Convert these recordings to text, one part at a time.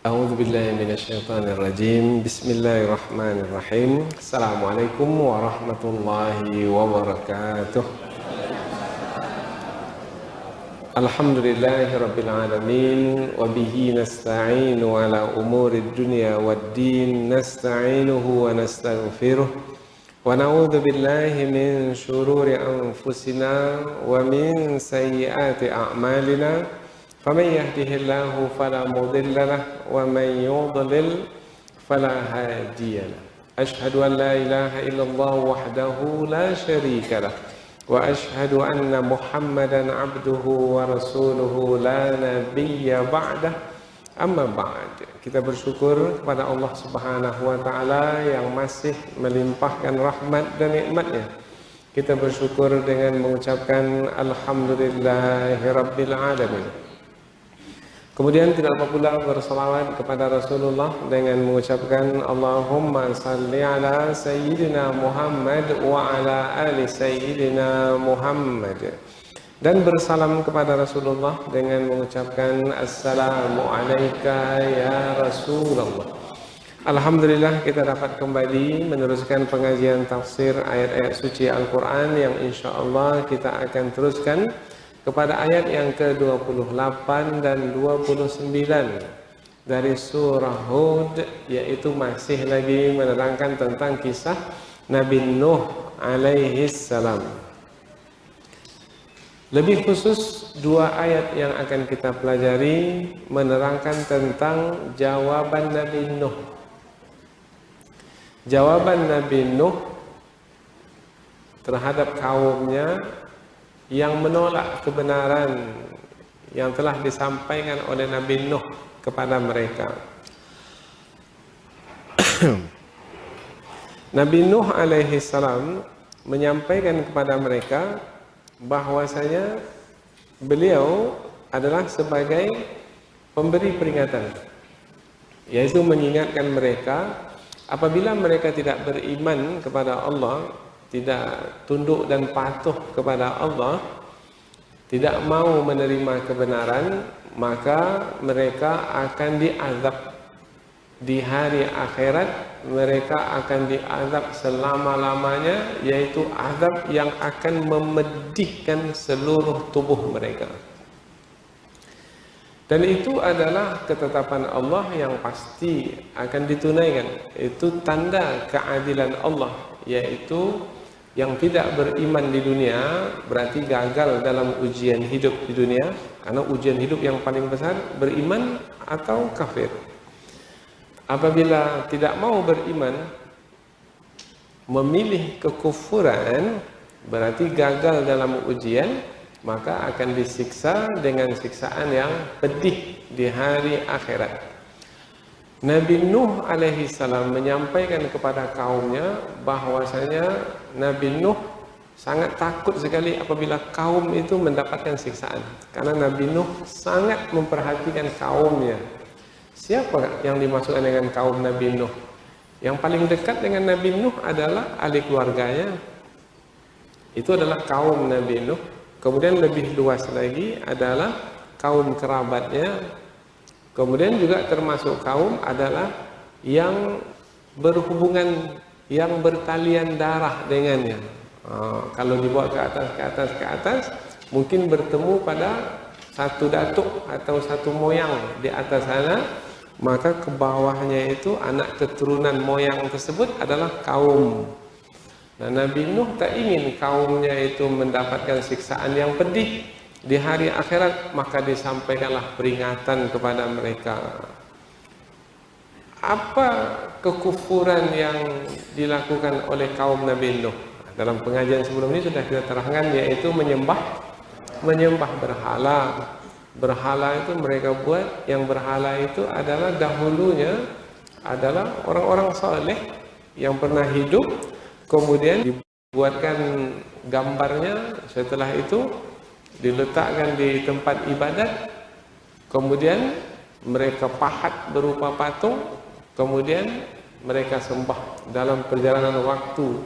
أعوذ بالله من الشيطان الرجيم بسم الله الرحمن الرحيم السلام عليكم ورحمة الله وبركاته الحمد لله رب العالمين وبه نستعين على أمور الدنيا والدين نستعينه ونستغفره ونعوذ بالله من شرور أنفسنا ومن سيئات أعمالنا فمن يهده الله فلا مضل له ومن يضلل فلا هادي له أشهد أن لا إله إلا الله وحده لا شريك له وأشهد أن محمدا عبده ورسوله لا نبي بعده amma ba'd. Kita bersyukur kepada Allah Subhanahu wa taala yang masih melimpahkan rahmat dan nikmatnya. Kita bersyukur dengan mengucapkan alhamdulillahirabbil alamin. Kemudian tidak lupa pula bersalawat kepada Rasulullah dengan mengucapkan Allahumma salli ala sayyidina Muhammad wa ala ali sayyidina Muhammad. Dan bersalam kepada Rasulullah dengan mengucapkan Assalamu alayka ya Rasulullah. Alhamdulillah kita dapat kembali meneruskan pengajian tafsir ayat-ayat suci Al-Quran yang insyaAllah kita akan teruskan kepada ayat yang ke-28 dan 29 dari surah Hud, yaitu masih lagi menerangkan tentang kisah Nabi Nuh alaihi salam. Lebih khusus dua ayat yang akan kita pelajari menerangkan tentang jawaban Nabi Nuh. Jawaban Nabi Nuh terhadap kaumnya yang menolak kebenaran yang telah disampaikan oleh Nabi Nuh kepada mereka. Nabi Nuh alaihi salam menyampaikan kepada mereka bahwasanya beliau adalah sebagai pemberi peringatan, yaitu mengingatkan mereka apabila mereka tidak beriman kepada Allah, tidak tunduk dan patuh kepada Allah, tidak mau menerima kebenaran, maka mereka akan diazab di hari akhirat. Mereka akan diazab selama-lamanya, yaitu azab yang akan memedihkan seluruh tubuh mereka. Dan itu adalah ketetapan Allah yang pasti akan ditunaikan. Itu tanda keadilan Allah, yaitu yang tidak beriman di dunia berarti gagal dalam ujian hidup di dunia, karena ujian hidup yang paling besar beriman atau kafir. Apabila tidak mau beriman, memilih kekufuran, berarti gagal dalam ujian, maka akan disiksa dengan siksaan yang pedih di hari akhirat. Nabi Nuh alaihi salam menyampaikan kepada kaumnya bahwasanya Nabi Nuh sangat takut sekali apabila kaum itu mendapatkan siksaan, karena Nabi Nuh sangat memperhatikan kaumnya. Siapa yang dimaksudkan dengan kaum Nabi Nuh? Yang paling dekat dengan Nabi Nuh adalah ahli keluarganya. Itu adalah kaum Nabi Nuh. Kemudian lebih luas lagi adalah kaum kerabatnya. Kemudian juga termasuk kaum adalah yang berhubungan, yang bertalian darah dengannya. Kalau dibawa ke atas, mungkin bertemu pada satu datuk atau satu moyang di atas sana, maka ke bawahnya itu anak keturunan moyang tersebut adalah kaum. Nah, Nabi Nuh tak ingin kaumnya itu mendapatkan siksaan yang pedih di hari akhirat, maka disampaikanlah peringatan kepada mereka. Apa kekufuran yang dilakukan oleh kaum Nabi Nuh? Dalam pengajian sebelum ini sudah kita terangkan, yaitu menyembah berhala. Berhala itu mereka buat, yang berhala itu adalah dahulunya adalah orang-orang saleh yang pernah hidup, kemudian dibuatkan gambarnya, setelah itu diletakkan di tempat ibadat, kemudian mereka pahat berupa patung, kemudian mereka sembah dalam perjalanan waktu,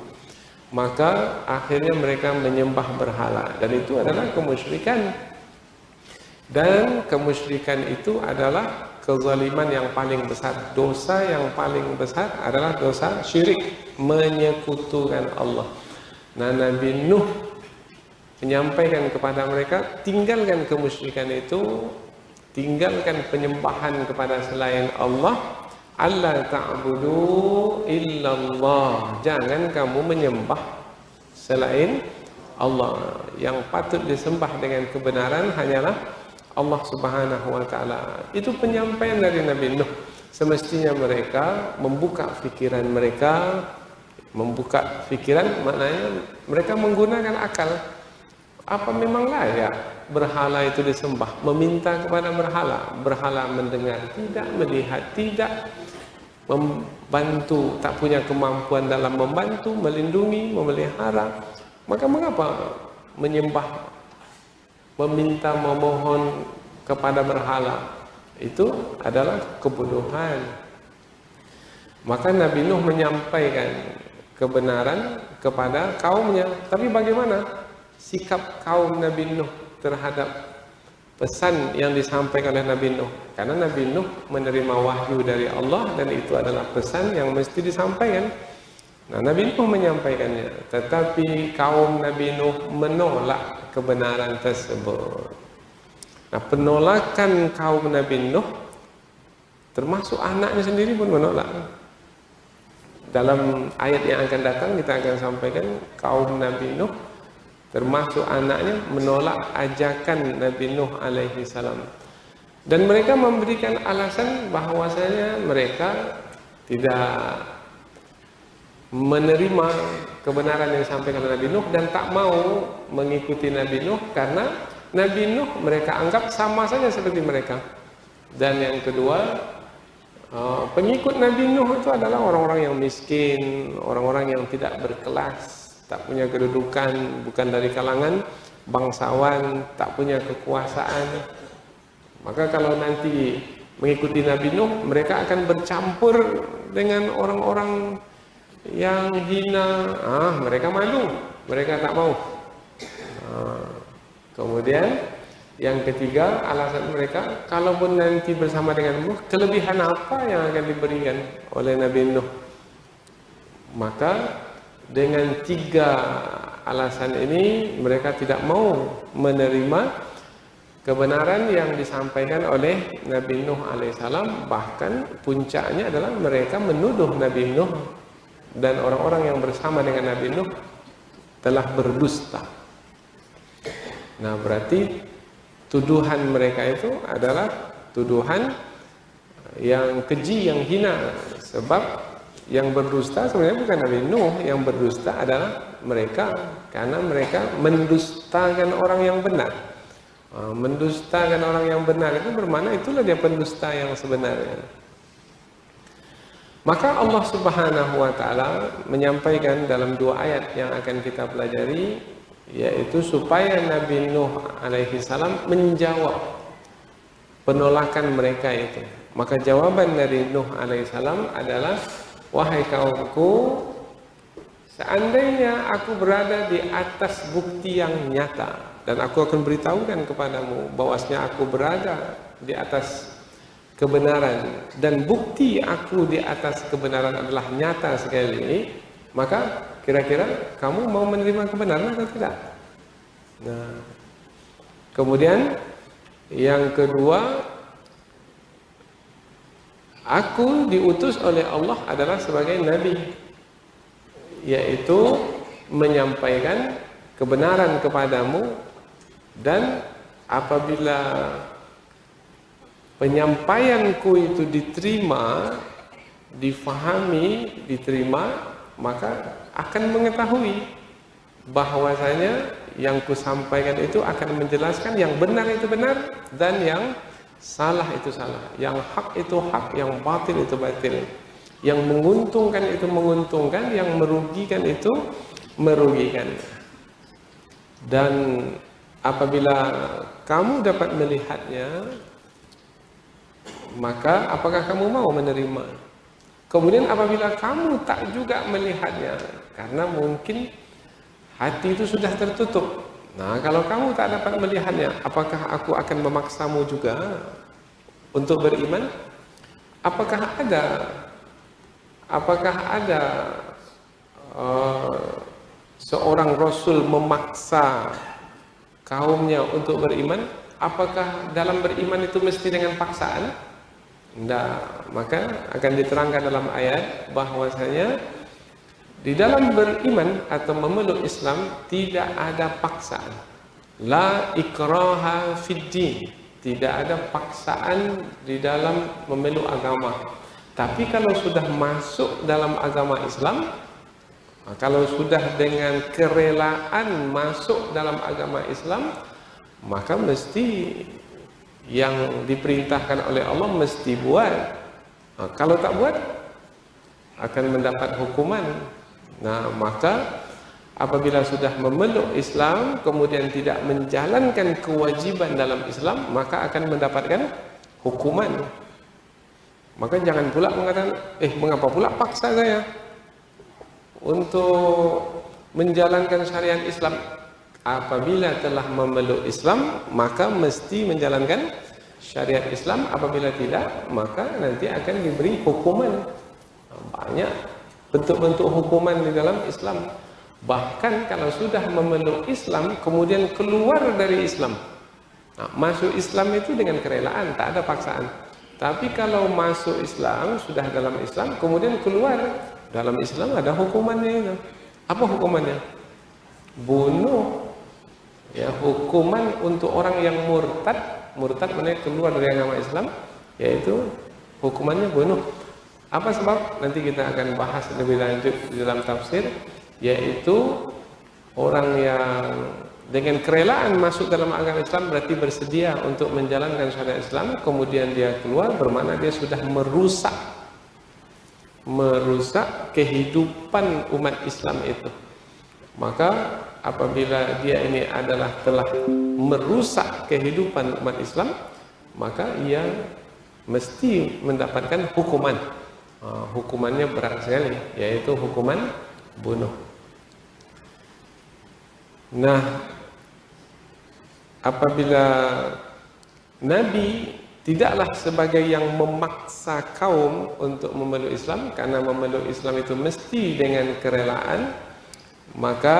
maka akhirnya mereka menyembah berhala, dan itu adalah kemusyrikan. Dan kemusyrikan itu adalah kezaliman yang paling besar. Dosa yang paling besar adalah dosa syirik, menyekutukan Allah. Nah, Nabi Nuh menyampaikan kepada mereka, tinggalkan kemusyrikan itu, tinggalkan penyembahan kepada selain Allah. Allah ta'budu illallah, jangan kamu menyembah selain Allah. Yang patut disembah dengan kebenaran hanyalah Allah Subhanahu wa Ta'ala. Itu penyampaian dari Nabi Nuh. Semestinya mereka membuka pikiran mereka. Membuka pikiran maknanya mereka menggunakan akal. Apa memang layak berhala itu disembah? Meminta kepada berhala. Berhala mendengar, tidak melihat, tidak membantu, tak punya kemampuan dalam membantu, melindungi, memelihara. Maka mengapa menyembah, meminta, memohon kepada berhala? Itu adalah kebodohan. Maka Nabi Nuh menyampaikan kebenaran kepada kaumnya. Tapi bagaimana sikap kaum Nabi Nuh terhadap pesan yang disampaikan oleh Nabi Nuh? Karena Nabi Nuh menerima wahyu dari Allah dan itu adalah pesan yang mesti disampaikan. Nah, Nabi Nuh menyampaikannya, tetapi kaum Nabi Nuh menolak kebenaran tersebut. Nah, penolakan kaum Nabi Nuh termasuk anaknya sendiri pun menolak. Dalam ayat yang akan datang kita akan sampaikan kaum Nabi Nuh termasuk anaknya menolak ajakan Nabi Nuh alaihi salam. Dan mereka memberikan alasan bahwasanya mereka tidak menerima kebenaran yang disampaikan oleh Nabi Nuh dan tak mau mengikuti Nabi Nuh karena Nabi Nuh mereka anggap sama saja seperti mereka. Dan yang kedua, pengikut Nabi Nuh itu adalah orang-orang yang miskin, orang-orang yang tidak berkelas, tak punya kedudukan, bukan dari kalangan bangsawan, tak punya kekuasaan. Maka kalau nanti mengikuti Nabi Nuh, mereka akan bercampur dengan orang-orang yang hina. Mereka malu, mereka tak mau. Kemudian yang ketiga, alasan mereka, kalaupun nanti bersama dengan Nuh, kelebihan apa yang akan diberikan oleh Nabi Nuh? Maka dengan tiga alasan ini mereka tidak mau menerima kebenaran yang disampaikan oleh Nabi Nuh alaihissalam. Bahkan puncaknya adalah mereka menuduh Nabi Nuh dan orang-orang yang bersama dengan Nabi Nuh telah berdusta. Nah, berarti tuduhan mereka itu adalah tuduhan yang keji, yang hina. Sebab yang berdusta sebenarnya bukan Nabi Nuh, yang berdusta adalah mereka, karena mereka mendustakan orang yang benar. Mendustakan orang yang benar itu bermakna itulah dia pendusta yang sebenarnya. Maka Allah Subhanahu wa Ta'ala menyampaikan dalam dua ayat yang akan kita pelajari, yaitu supaya Nabi Nuh alaihi salam menjawab penolakan mereka itu. Maka jawaban dari Nuh alaihi salam adalah, wahai kaumku, seandainya aku berada di atas bukti yang nyata, dan aku akan beritahukan kepadamu bahwasanya aku berada di atas kebenaran, dan bukti aku di atas kebenaran adalah nyata sekali ini, maka kira-kira kamu mau menerima kebenaran atau tidak? Nah, kemudian yang kedua, aku diutus oleh Allah adalah sebagai nabi, yaitu menyampaikan kebenaran kepadamu, dan apabila penyampaianku itu diterima, difahami, diterima, maka akan mengetahui bahwasanya yang kusampaikan itu akan menjelaskan yang benar itu benar dan yang salah itu salah, yang hak itu hak, yang batil itu batil, yang menguntungkan itu menguntungkan, yang merugikan itu merugikan. Dan apabila kamu dapat melihatnya, maka apakah kamu mau menerima? Kemudian apabila kamu tak juga melihatnya, karena mungkin hati itu sudah tertutup. Nah, kalau kamu tak dapat melihatnya, apakah aku akan memaksamu juga? untuk beriman? Apakah ada seorang Rasul memaksa kaumnya untuk beriman? Apakah dalam beriman itu mesti dengan paksaan? Tidak. Maka akan diterangkan dalam ayat bahwasanya di dalam beriman atau memeluk Islam tidak ada paksaan. La ikraha fid din. Tidak ada paksaan di dalam memeluk agama. Tapi kalau sudah masuk dalam agama Islam, kalau sudah dengan kerelaan masuk dalam agama Islam, maka mesti yang diperintahkan oleh Allah mesti buat. Kalau tak buat akan mendapat hukuman. Nah, maka apabila sudah memeluk Islam kemudian tidak menjalankan kewajiban dalam Islam, maka akan mendapatkan hukuman. Maka jangan pula mengatakan, mengapa pula paksa saya untuk menjalankan syariat Islam. Apabila telah memeluk Islam, maka mesti menjalankan syariat Islam. Apabila tidak, maka nanti akan diberi hukuman. Banyak bentuk-bentuk hukuman di dalam Islam. Bahkan kalau sudah memeluk Islam kemudian keluar dari Islam, masuk Islam itu dengan kerelaan, tak ada paksaan. Tapi kalau masuk Islam, sudah dalam Islam kemudian keluar, dalam Islam ada hukumannya itu. Apa hukumannya? Bunuh. Ya, hukuman untuk orang yang murtad. Murtad maknanya keluar dari agama Islam, yaitu hukumannya bunuh. Apa sebab? Nanti kita akan bahas lebih lanjut di dalam tafsir, yaitu orang yang dengan kerelaan masuk dalam agama Islam berarti bersedia untuk menjalankan syariat Islam, kemudian dia keluar, bermakna dia sudah merusak kehidupan umat Islam itu. Maka apabila dia ini adalah telah merusak kehidupan umat Islam, maka ia mesti mendapatkan hukuman. Hukumannya berat sekali, yaitu hukuman bunuh. Nah, apabila Nabi tidaklah sebagai yang memaksa kaum untuk memeluk Islam, karena memeluk Islam itu mesti dengan kerelaan, maka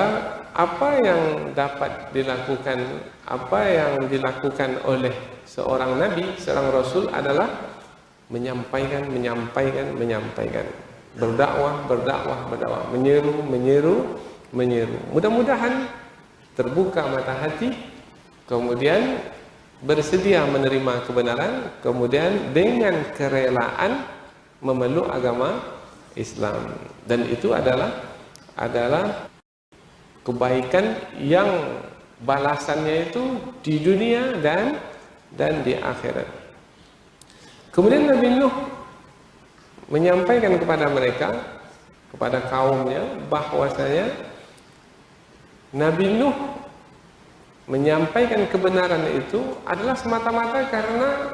apa yang dapat dilakukan, apa yang dilakukan oleh seorang Nabi, seorang Rasul adalah menyampaikan, berdakwah, menyeru. Mudah-mudahan terbuka mata hati, kemudian bersedia menerima kebenaran, kemudian dengan kerelaan memeluk agama Islam. Dan itu adalah kebaikan yang balasannya itu di dunia dan di akhirat. Kemudian Nabi Nuh menyampaikan kepada mereka, kepada kaumnya, bahwasanya Nabi Nuh menyampaikan kebenaran itu adalah semata-mata karena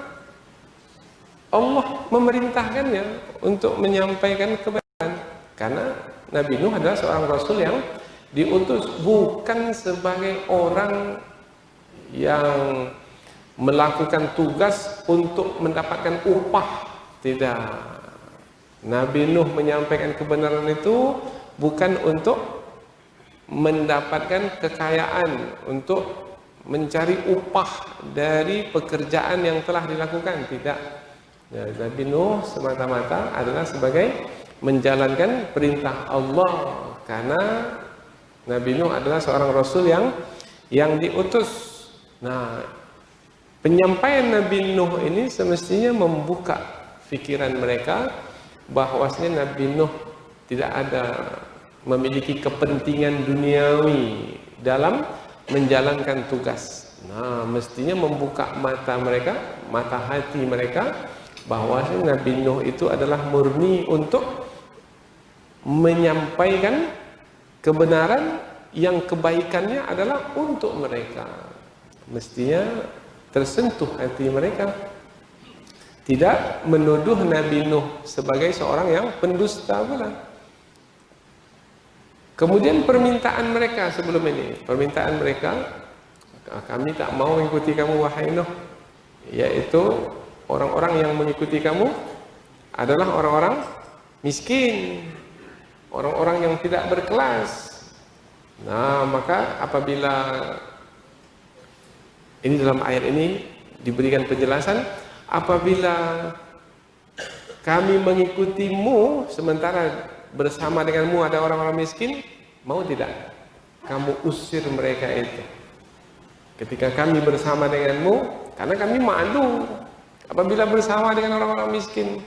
Allah memerintahkannya untuk menyampaikan kebenaran. Karena Nabi Nuh adalah seorang Rasul yang diutus bukan sebagai orang yang melakukan tugas untuk mendapatkan upah. Tidak. Nabi Nuh menyampaikan kebenaran itu bukan untuk mendapatkan kekayaan, untuk mencari upah dari pekerjaan yang telah dilakukan. Tidak. Ya, Nabi Nuh semata-mata adalah sebagai menjalankan perintah Allah, karena Nabi Nuh adalah seorang Rasul yang diutus. Nah, penyampaian Nabi Nuh ini semestinya membuka fikiran mereka bahwasanya Nabi Nuh tidak ada memiliki kepentingan duniawi dalam menjalankan tugas. Nah, mestinya membuka mata mereka, mata hati mereka, bahwasanya Nabi Nuh itu adalah murni untuk menyampaikan kebenaran yang kebaikannya adalah untuk mereka. Mestinya tersentuh hati mereka. Tidak menuduh Nabi Nuh sebagai seorang yang pendusta pula. Kemudian permintaan mereka sebelum ini, permintaan mereka, kami tak mau mengikuti kamu wahai Nuh, yaitu orang-orang yang mengikuti kamu adalah orang-orang miskin, orang-orang yang tidak berkelas. Nah, maka apabila ini dalam ayat ini diberikan penjelasan, apabila kami mengikutimu sementara bersama denganmu ada orang-orang miskin, mau tidak kamu usir mereka itu? Ketika kami bersama denganmu, karena kami malu apabila bersama dengan orang-orang miskin.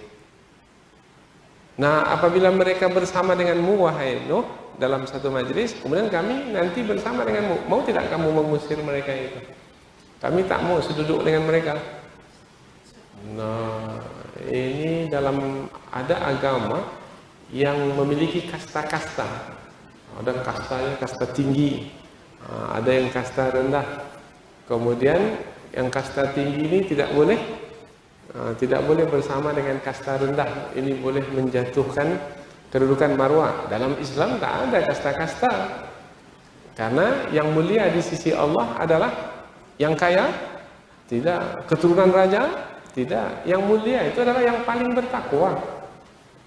Nah, apabila mereka bersama denganmu, wahai Nuh, dalam satu majelis, kemudian kami nanti bersama denganmu, mau tidak kamu mengusir mereka itu? Kami tak mau seduduk dengan mereka. Nah, ini dalam ada agama yang memiliki kasta-kasta. Ada kastanya kasta tinggi, ada yang kasta rendah. Kemudian yang kasta tinggi ini tidak boleh bersama dengan kasta rendah. Ini boleh menjatuhkan kedudukan marwah. Dalam Islam tak ada kasta-kasta, karena yang mulia di sisi Allah adalah yang kaya, tidak. Keturunan raja, tidak. Yang mulia itu adalah yang paling bertakwa.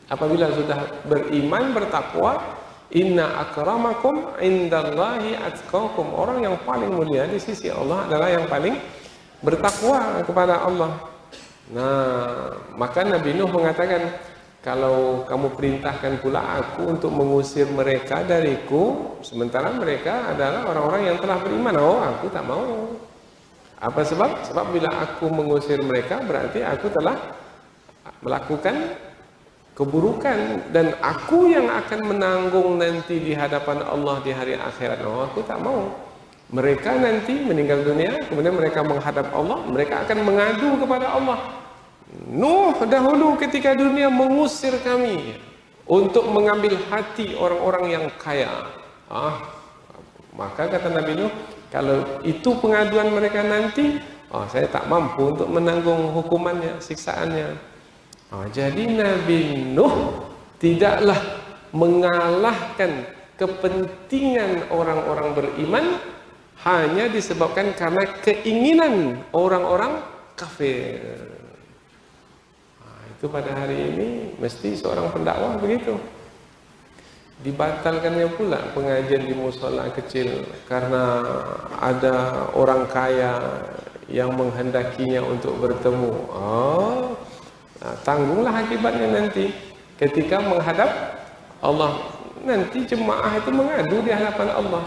Apabila sudah beriman, bertakwa, inna akramakum indallahi atqakum. Orang yang paling mulia di sisi Allah adalah yang paling bertakwa kepada Allah. Nah, maka Nabi Nuh mengatakan, kalau kamu perintahkan pula aku untuk mengusir mereka dariku, sementara mereka adalah orang-orang yang telah beriman. Oh, aku tak mau. Apa sebab? Sebab bila aku mengusir mereka, berarti aku telah melakukan keburukan, dan aku yang akan menanggung nanti di hadapan Allah di hari akhirat. Oh, aku tak mau. Mereka nanti meninggal dunia, kemudian mereka menghadap Allah, mereka akan mengadu kepada Allah. Nuh dahulu ketika dunia mengusir kami untuk mengambil hati orang-orang yang kaya. Maka kata Nabi Nuh, kalau itu pengaduan mereka nanti, saya tak mampu untuk menanggung hukumannya, siksaannya. Jadi Nabi Nuh tidaklah mengalahkan kepentingan orang-orang beriman hanya disebabkan karena keinginan orang-orang kafir. Itu pada hari ini mesti seorang pendakwah begitu. Dibatalkannya pula pengajian di musola kecil karena ada orang kaya yang menghendakinya untuk bertemu. Tanggunglah akibatnya nanti ketika menghadap Allah. Nanti jemaah itu mengadu di hadapan Allah.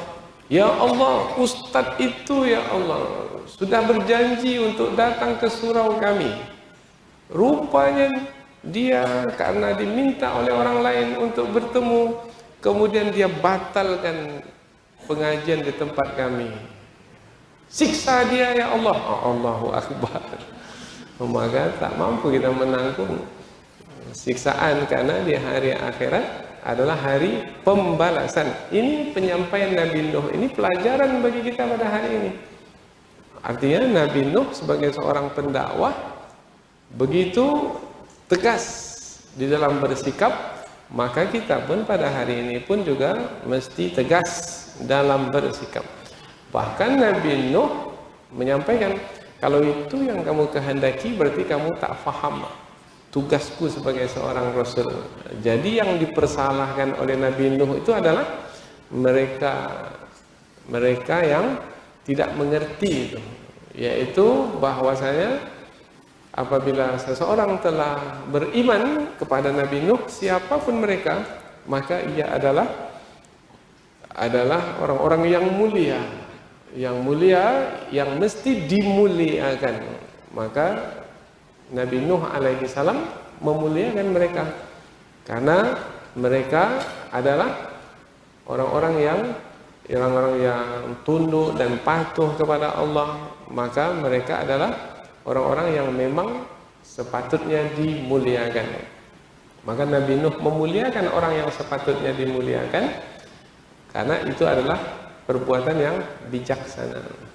Ya Allah, ustadz itu ya Allah sudah berjanji untuk datang ke surau kami. Rupanya dia karena diminta oleh orang lain untuk bertemu, kemudian dia batalkan pengajian di tempat kami. Siksa dia ya Allah. Allahu Akbar. Maka tak mampu kita menanggung siksaan, karena di hari akhirat adalah hari pembalasan. Ini penyampaian Nabi Nuh, ini pelajaran bagi kita pada hari ini. Artinya Nabi Nuh sebagai seorang pendakwah begitu tegas di dalam bersikap, maka kita pun pada hari ini pun juga mesti tegas dalam bersikap. Bahkan Nabi Nuh menyampaikan, kalau itu yang kamu kehendaki berarti kamu tak faham tugasku sebagai seorang Rasul. Jadi yang dipersalahkan oleh Nabi Nuh itu adalah mereka yang tidak mengerti itu, yaitu bahwasanya apabila seseorang telah beriman kepada Nabi Nuh, siapapun mereka, maka ia adalah orang-orang yang mulia, yang mesti dimuliakan. Maka Nabi Nuh alaihi salam memuliakan mereka karena mereka adalah orang-orang yang tunduk dan patuh kepada Allah. Maka mereka adalah orang-orang yang memang sepatutnya dimuliakan. Maka Nabi Nuh memuliakan orang yang sepatutnya dimuliakan, karena itu adalah perbuatan yang bijaksana.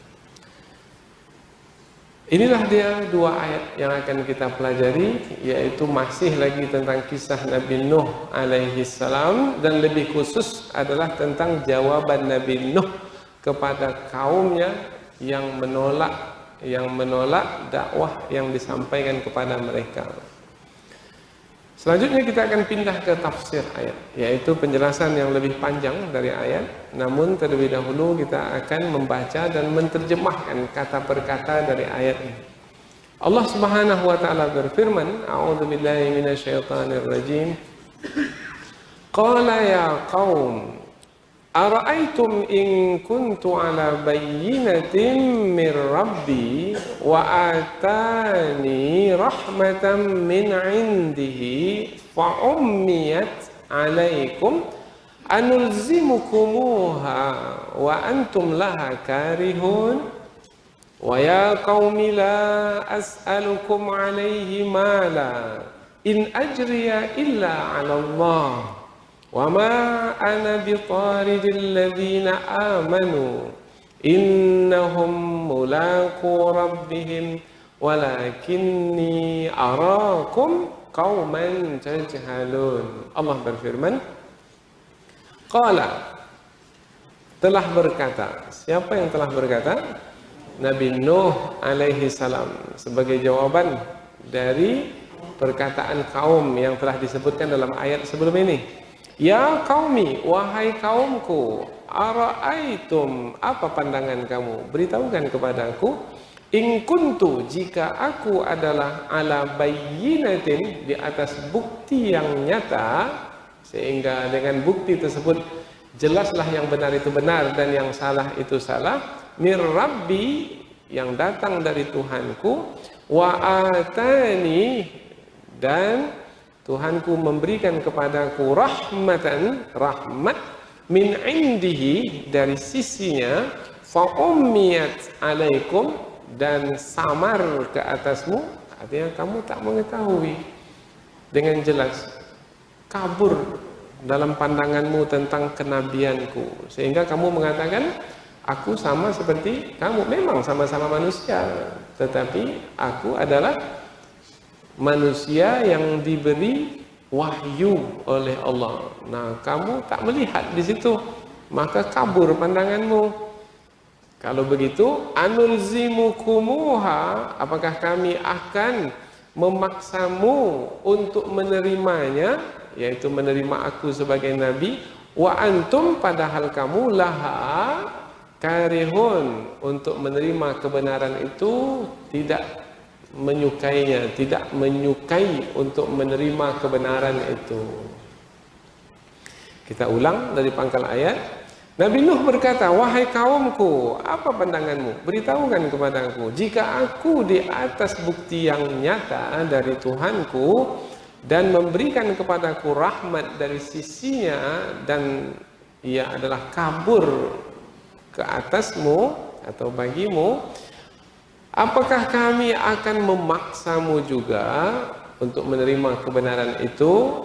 Inilah dia dua ayat yang akan kita pelajari, yaitu masih lagi tentang kisah Nabi Nuh alaihi salam, dan lebih khusus adalah tentang jawaban Nabi Nuh kepada kaumnya yang menolak yang menolak dakwah yang disampaikan kepada mereka. Selanjutnya kita akan pindah ke tafsir ayat, yaitu penjelasan yang lebih panjang dari ayat. Namun terlebih dahulu kita akan membaca dan menerjemahkan kata per kata dari ayat ini. Allah Subhanahu wa taala berfirman, A'udzubillahi minasyaitonirrajim. Qala ya qaum ara'aytum in kuntu ala bayyinatin min rabbi wa atani rahmatan min indihi fa ummiyat alaikum anulzimukumuha wa antum laha karihun wa ya qaumi la as'alukum alaihi mala in ajriya illa 'ala Allah wa ma ana bitaridil ladzina amanu innahum mulaqu rabbihim walakinni arakum qauman tajhalun. Allah berfirman, qala, telah berkata. Siapa yang telah berkata? Nabi Nuh alaihi salam, sebagai jawaban dari perkataan kaum yang telah disebutkan dalam ayat sebelum ini. Ya qaumi, wahai kaumku, ara'aitum, apa pandangan kamu? Beritahukan kepadaku, in kuntu, jika aku adalah ala bayyinatin, di atas bukti yang nyata, sehingga dengan bukti tersebut jelaslah yang benar itu benar dan yang salah itu salah, mir rabbi, yang datang dari Tuhanku, wa atani, dan Tuhanku memberikan kepadaku rahmatan, rahmat, min indihi, dari sisinya, fa ummiyat alaikum, dan samar ke atasmu, artinya kamu tak mengetahui dengan jelas, kabur dalam pandanganmu tentang kenabianku, sehingga kamu mengatakan aku sama seperti kamu. Memang sama-sama manusia, tetapi aku adalah manusia yang diberi wahyu oleh Allah. Nah, kamu tak melihat di situ, maka kabur pandanganmu. Kalau begitu, anulzimukumuha, apakah kami akan memaksamu untuk menerimanya, yaitu menerima aku sebagai nabi, wa antum, padahal kamu laha karihun, untuk menerima kebenaran itu tidak menyukainya, tidak menyukai untuk menerima kebenaran itu. Kita ulang dari pangkal ayat. Nabi Nuh berkata, wahai kaumku, apa pandanganmu? Beritahukan kepadaku, jika aku di atas bukti yang nyata dari Tuhanku dan memberikan kepadaku rahmat dari sisinya, dan ia adalah kabur ke atasmu atau bagimu, apakah kami akan memaksamu juga untuk menerima kebenaran itu,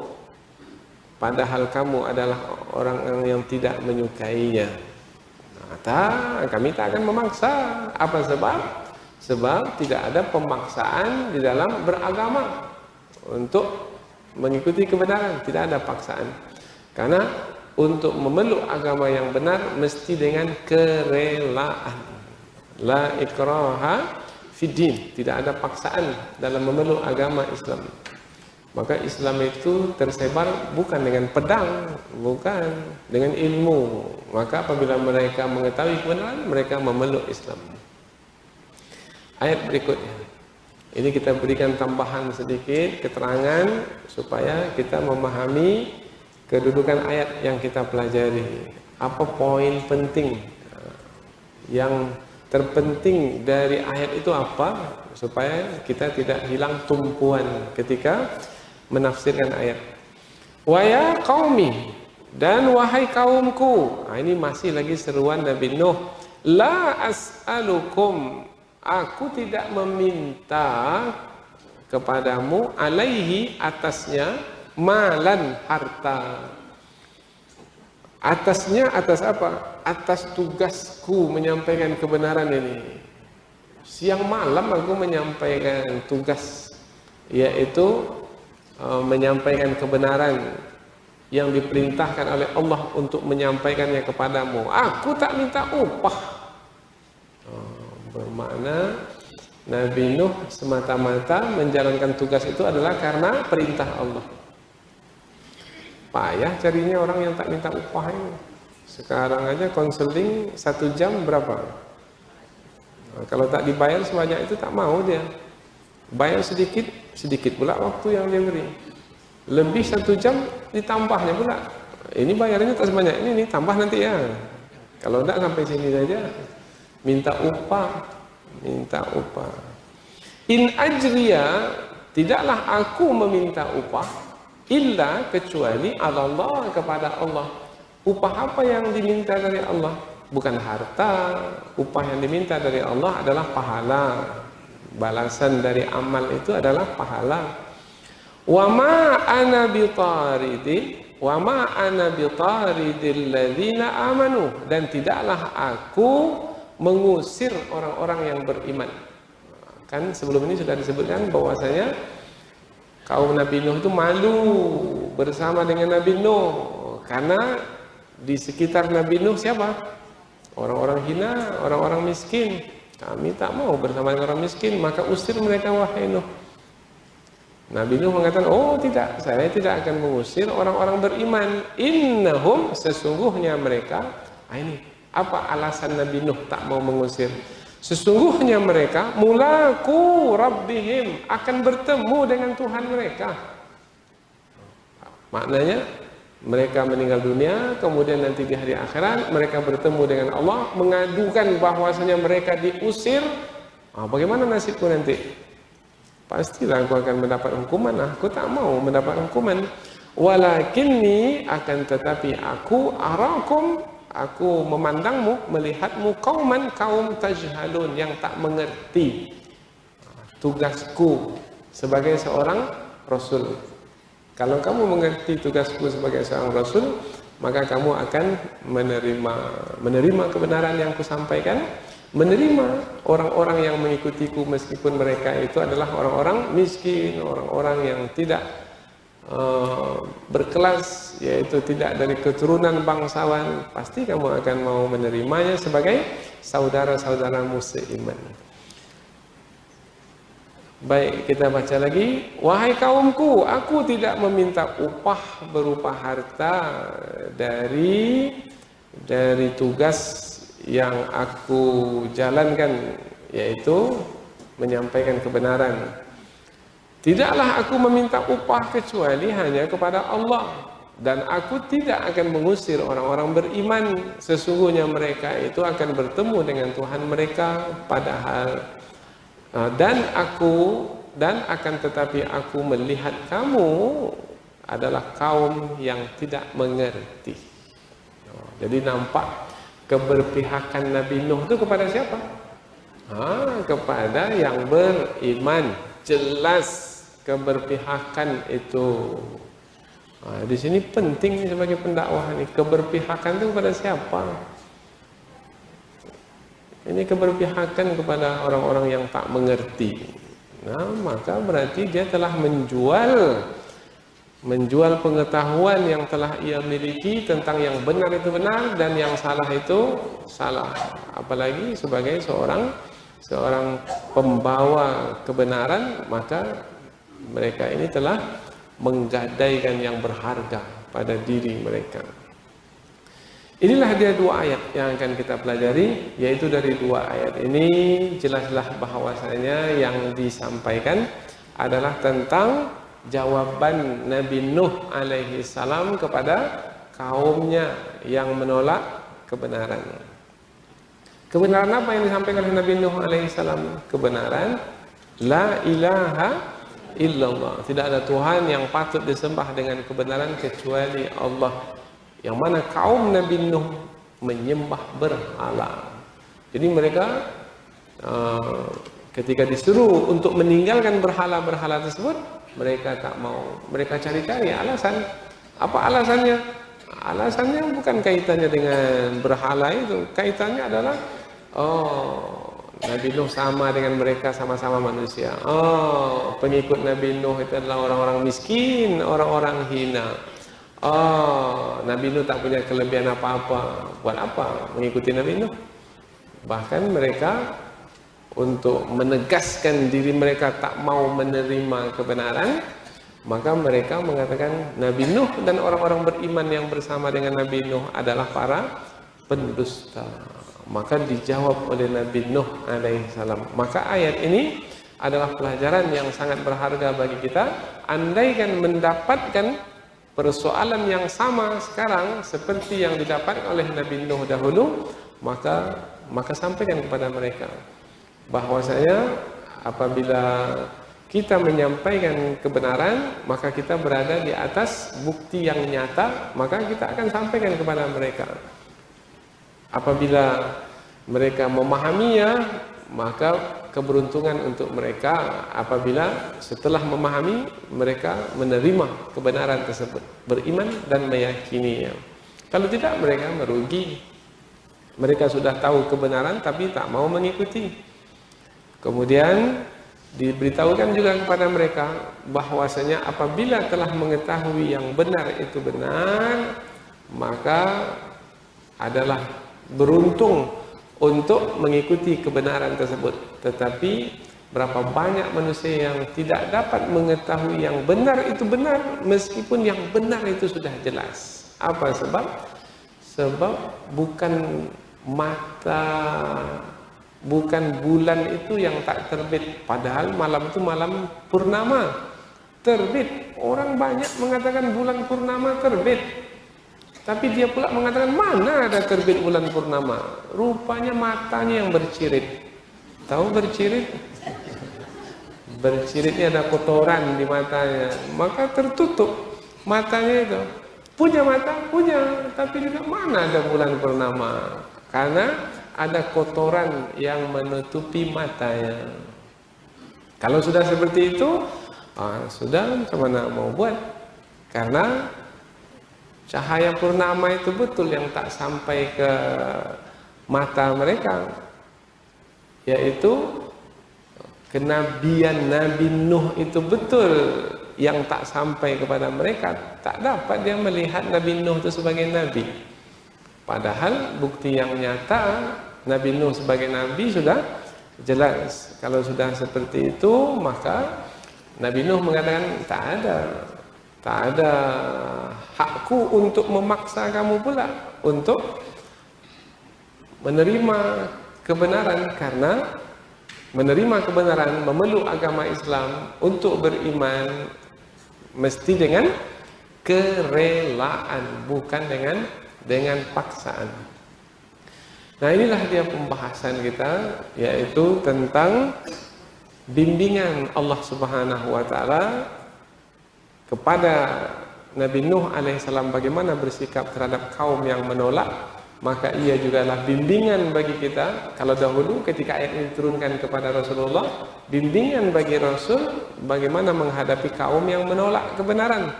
padahal kamu adalah orang yang tidak menyukainya? Kami tak akan memaksa. Apa sebab? Sebab tidak ada pemaksaan di dalam beragama untuk mengikuti kebenaran. Tidak ada paksaan. Karena untuk memeluk agama yang benar mesti dengan kerelaan. La ikraha fiddin, tidak ada paksaan dalam memeluk agama Islam. Maka Islam itu tersebar bukan dengan pedang, bukan dengan ilmu. Maka apabila mereka mengetahui kebenaran, mereka memeluk Islam. Ayat berikutnya, ini kita berikan tambahan sedikit keterangan supaya kita memahami kedudukan ayat yang kita pelajari. Apa poin penting yang terpenting dari ayat itu, apa, supaya kita tidak hilang tumpuan ketika menafsirkan ayat. Wa ya qaumi, dan wahai kaumku. Ini masih lagi seruan Nabi Nuh. La as'alukum, aku tidak meminta kepadamu, alaihi, atasnya, malan, harta. Atasnya, atas apa? Atas tugasku menyampaikan kebenaran ini. Siang malam aku menyampaikan tugas, yaitu menyampaikan kebenaran yang diperintahkan oleh Allah untuk menyampaikannya kepadamu. Aku tak minta upah. Bermakna Nabi Nuh semata-mata menjalankan tugas itu adalah karena perintah Allah. Payah carinya orang yang tak minta upah ini. Sekarang aja konseling 1 jam berapa? Nah, kalau tak dibayar sebanyak itu tak mau dia. Bayar sedikit, sedikit pula waktu yang dia beri. Lebih 1 jam ditambahnya pula. Ini bayarnya tak sebanyak ini, tambah nanti ya. Kalau tidak sampai sini saja. Minta upah. Minta upah. In ajriya, tidaklah aku meminta upah illa kecuali Allah, kepada Allah. Upah apa yang diminta dari Allah? Bukan harta. Upah yang diminta dari Allah adalah pahala. Balasan dari amal itu adalah pahala. Wa ma ana bitaridil ladzina amanu, dan tidaklah aku mengusir orang-orang yang beriman. Kan sebelum ini sudah disebutkan bahwasanya kaum Nabi Nuh itu malu bersama dengan Nabi Nuh karena di sekitar Nabi Nuh siapa? Orang-orang hina, orang-orang miskin. Kami tak mau bersama dengan orang miskin, maka usir mereka wahai Nuh. Nabi Nuh mengatakan, oh tidak, saya tidak akan mengusir orang-orang beriman. Innahum, sesungguhnya mereka. Ini apa alasan Nabi Nuh tak mau mengusir? Sesungguhnya mereka mulaku rabbihim, akan bertemu dengan Tuhan mereka. Maknanya mereka meninggal dunia, kemudian nanti di hari akhirat mereka bertemu dengan Allah, mengadukan bahwasanya mereka diusir. Bagaimana nasibku nanti? Pastilah aku akan mendapat hukuman. Aku tak mau mendapat hukuman. Walakinni, akan tetapi aku arakum, aku memandangmu, melihatmu kaum tajhalun, yang tak mengerti tugasku sebagai seorang rasul. Kalau kamu mengerti tugasku sebagai seorang rasul, maka kamu akan menerima kebenaran yang kusampaikan, menerima orang-orang yang mengikutiku meskipun mereka itu adalah orang-orang miskin, orang-orang yang tidak berkelas, yaitu tidak dari keturunan bangsawan. Pasti kamu akan mau menerimanya sebagai saudara-saudaramu seiman. Baik, kita baca lagi. Wahai kaumku, aku tidak meminta upah berupa harta dari tugas yang aku jalankan, yaitu menyampaikan kebenaran. Tidaklah aku meminta upah kecuali hanya kepada Allah, dan aku tidak akan mengusir orang-orang beriman. Sesungguhnya mereka itu akan bertemu dengan Tuhan mereka, padahal dan akan tetapi aku melihat kamu adalah kaum yang tidak mengerti. Jadi nampak keberpihakan Nabi Nuh itu kepada siapa? Kepada yang beriman. Jelas keberpihakan itu. Di sini penting sebagai pendakwah ini, keberpihakan itu kepada siapa? Ini keberpihakan kepada orang-orang yang tak mengerti. Nah, maka berarti dia telah menjual pengetahuan yang telah ia miliki tentang yang benar itu benar dan yang salah itu salah. Apalagi sebagai seorang pembawa kebenaran, maka mereka ini telah menggadaikan yang berharga pada diri mereka. Inilah dia 2 ayat yang akan kita pelajari, yaitu dari 2 ayat ini jelaslah bahwasanya yang disampaikan adalah tentang jawaban Nabi Nuh alaihi salam kepada kaumnya yang menolak kebenaran. Kebenaran apa yang disampaikan oleh Nabi Nuh alaihi salam? Kebenaran la ilaha illallah. Tidak ada Tuhan yang patut disembah dengan kebenaran kecuali Allah. Yang mana kaum Nabi Nuh menyembah berhala. Jadi mereka ketika disuruh untuk meninggalkan berhala-berhala tersebut, mereka tak mau. Mereka cari-cari alasan. Apa alasannya? Alasannya bukan kaitannya dengan berhala itu. Kaitannya adalah Nabi Nuh sama dengan mereka, sama-sama manusia. Pengikut Nabi Nuh itu adalah orang-orang miskin, orang-orang hina. Nabi Nuh tak punya kelebihan apa-apa. Buat apa mengikuti Nabi Nuh? Bahkan mereka untuk menegaskan diri mereka tak mau menerima kebenaran, maka mereka mengatakan Nabi Nuh dan orang-orang beriman yang bersama dengan Nabi Nuh adalah para pendusta. Maka dijawab oleh Nabi Nuh alaihissalam. Maka ayat ini adalah pelajaran yang sangat berharga bagi kita. Andaikan mendapatkan persoalan yang sama sekarang seperti yang didapat oleh Nabi Nuh dahulu, maka sampaikan kepada mereka bahwasanya apabila kita menyampaikan kebenaran, maka kita berada di atas bukti yang nyata, maka kita akan sampaikan kepada mereka. Apabila mereka memahaminya, maka keberuntungan untuk mereka apabila setelah memahami mereka menerima kebenaran tersebut, beriman dan meyakininya. Kalau tidak, mereka merugi. Mereka sudah tahu kebenaran tapi tak mau mengikuti. Kemudian diberitahukan juga kepada mereka bahwasanya apabila telah mengetahui yang benar itu benar, maka adalah beruntung untuk mengikuti kebenaran tersebut. Tetapi berapa banyak manusia yang tidak dapat mengetahui yang benar itu benar, meskipun yang benar itu sudah jelas. Apa sebab? Sebab bukan bulan itu yang tak terbit, padahal malam itu malam purnama terbit. Orang banyak mengatakan bulan purnama terbit, tapi dia pula mengatakan mana ada terbit bulan purnama. Rupanya matanya yang bercirit. Tahu bercirit? Berciritnya ada kotoran di matanya, maka tertutup matanya itu. Punya mata, punya, tapi juga mana ada bulan purnama. Karena ada kotoran yang menutupi matanya. Kalau sudah seperti itu, sudah macam mana mau buat? Karena cahaya purnama itu betul yang tak sampai ke mata mereka, yaitu kenabian Nabi Nuh itu betul yang tak sampai kepada mereka. Tak dapat dia melihat Nabi Nuh itu sebagai nabi. Padahal bukti yang nyata Nabi Nuh sebagai nabi sudah jelas. Kalau sudah seperti itu, maka Nabi Nuh mengatakan tak ada hakku untuk memaksa kamu pula untuk menerima kebenaran, karena menerima kebenaran, memeluk agama Islam untuk beriman mesti dengan kerelaan, bukan dengan paksaan. Nah, inilah dia pembahasan kita, yaitu tentang bimbingan Allah Subhanahu wa taala kepada Nabi Nuh alaihissalam bagaimana bersikap terhadap kaum yang menolak. Maka ia juga adalah bimbingan bagi kita. Kalau dahulu ketika ayat ini diturunkan kepada Rasulullah, bimbingan bagi Rasul bagaimana menghadapi kaum yang menolak kebenaran.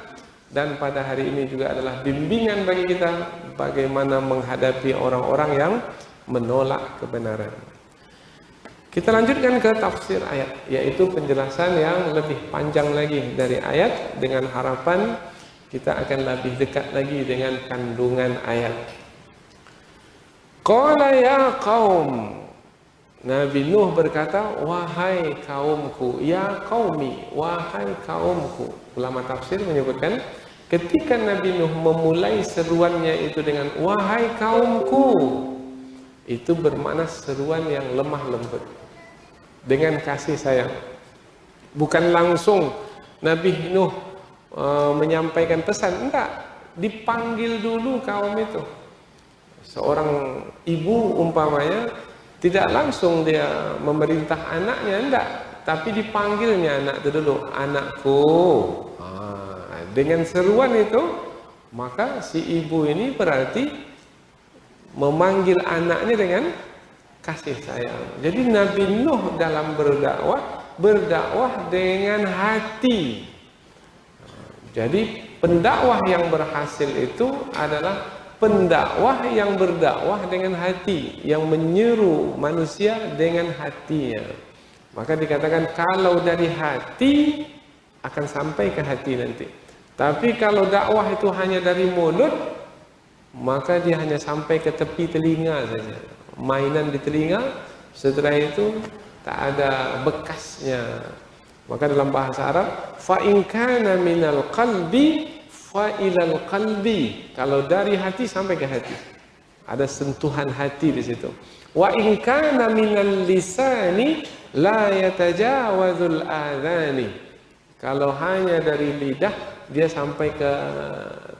Dan pada hari ini juga adalah bimbingan bagi kita bagaimana menghadapi orang-orang yang menolak kebenaran. Kita lanjutkan ke tafsir ayat, yaitu penjelasan yang lebih panjang lagi dari ayat, dengan harapan kita akan lebih dekat lagi dengan kandungan ayat. Qala ya qaum, Nabi Nuh berkata, wahai kaumku, ya qaumi, wahai kaumku. Ulama tafsir menyebutkan ketika Nabi Nuh memulai seruannya itu dengan wahai kaumku, itu bermakna seruan yang lemah lembut, dengan kasih sayang. Bukan langsung Nabi Nuh menyampaikan pesan, enggak, dipanggil dulu kaum itu. Seorang ibu umpamanya tidak langsung dia memerintah anaknya, enggak, tapi dipanggilnya anak itu dulu, anakku. Dengan seruan itu, maka si ibu ini berarti memanggil anaknya dengan kasih sayang. Jadi Nabi Nuh dalam berdakwah dengan hati. Jadi pendakwah yang berhasil itu adalah pendakwah yang berdakwah dengan hati, yang menyeru manusia dengan hatinya. Maka dikatakan kalau dari hati akan sampai ke hati nanti. Tapi kalau dakwah itu hanya dari mulut, maka dia hanya sampai ke tepi telinga saja, mainan di telinga. Setelah itu tak ada bekasnya. Maka dalam bahasa Arab, fa in kana minal qalbi fa ilal qalbi. Kalau dari hati sampai ke hati. Ada sentuhan hati di situ. Wa in kana minal lisani la yatajawazul adhani. Kalau hanya dari lidah, dia sampai ke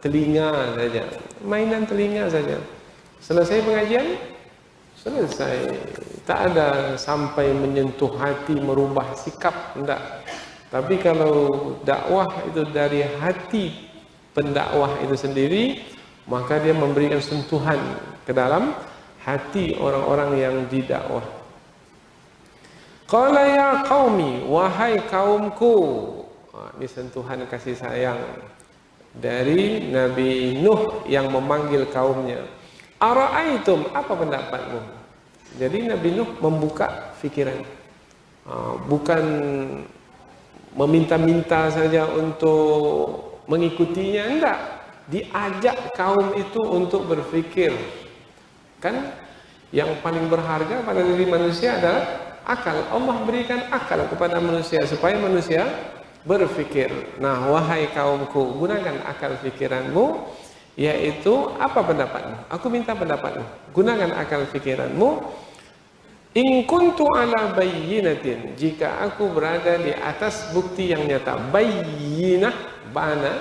telinga saja. Mainan telinga saja. Selesai pengajian, selesai. Tak ada sampai menyentuh hati, merubah sikap, enggak. Tapi kalau dakwah itu dari hati pendakwah itu sendiri, maka dia memberikan sentuhan ke dalam hati orang-orang yang didakwah. Qala ya qaumi, wahai kaumku. Ini sentuhan kasih sayang dari Nabi Nuh yang memanggil kaumnya. Ara'aitum, apa pendapatmu? Jadi Nabi Nuh membuka fikiran, bukan meminta-minta saja untuk mengikutinya, enggak. Diajak kaum itu untuk berfikir. Kan yang paling berharga pada diri manusia adalah akal. Allah berikan akal kepada manusia supaya manusia berfikir. Nah, wahai kaumku, gunakan akal fikiranmu, yaitu apa pendapatmu? Aku minta pendapatmu. Gunakan akal fikiranmu. In kuntu ala bayyinatin, jika aku berada di atas bukti yang nyata. Bayyinah, bana,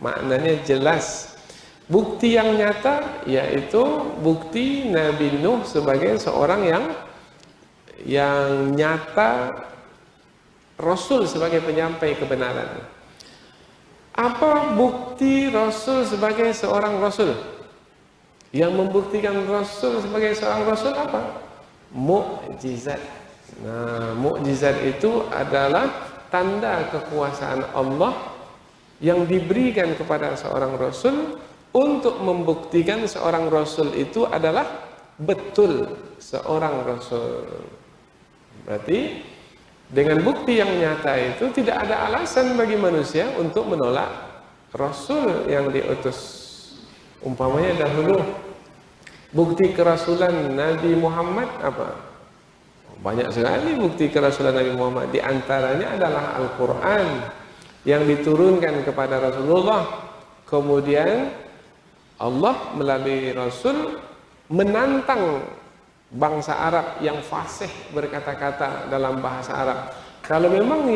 maknanya jelas. Bukti yang nyata yaitu bukti Nabi Nuh sebagai seorang yang nyata, Rasul sebagai penyampai kebenaran. Apa bukti Rasul sebagai seorang Rasul? Yang membuktikan Rasul sebagai seorang Rasul apa? Mukjizat. Nah, mukjizat itu adalah tanda kekuasaan Allah yang diberikan kepada seorang Rasul untuk membuktikan seorang Rasul itu adalah betul seorang Rasul. Berarti dengan bukti yang nyata itu tidak ada alasan bagi manusia untuk menolak Rasul yang diutus. Umpamanya dahulu bukti kerasulan Nabi Muhammad apa? Banyak sekali bukti kerasulan Nabi Muhammad. Di antaranya adalah Al-Quran yang diturunkan kepada Rasulullah. Kemudian Allah melalui Rasul menantang bangsa Arab yang fasih berkata-kata dalam bahasa Arab. Kalau memang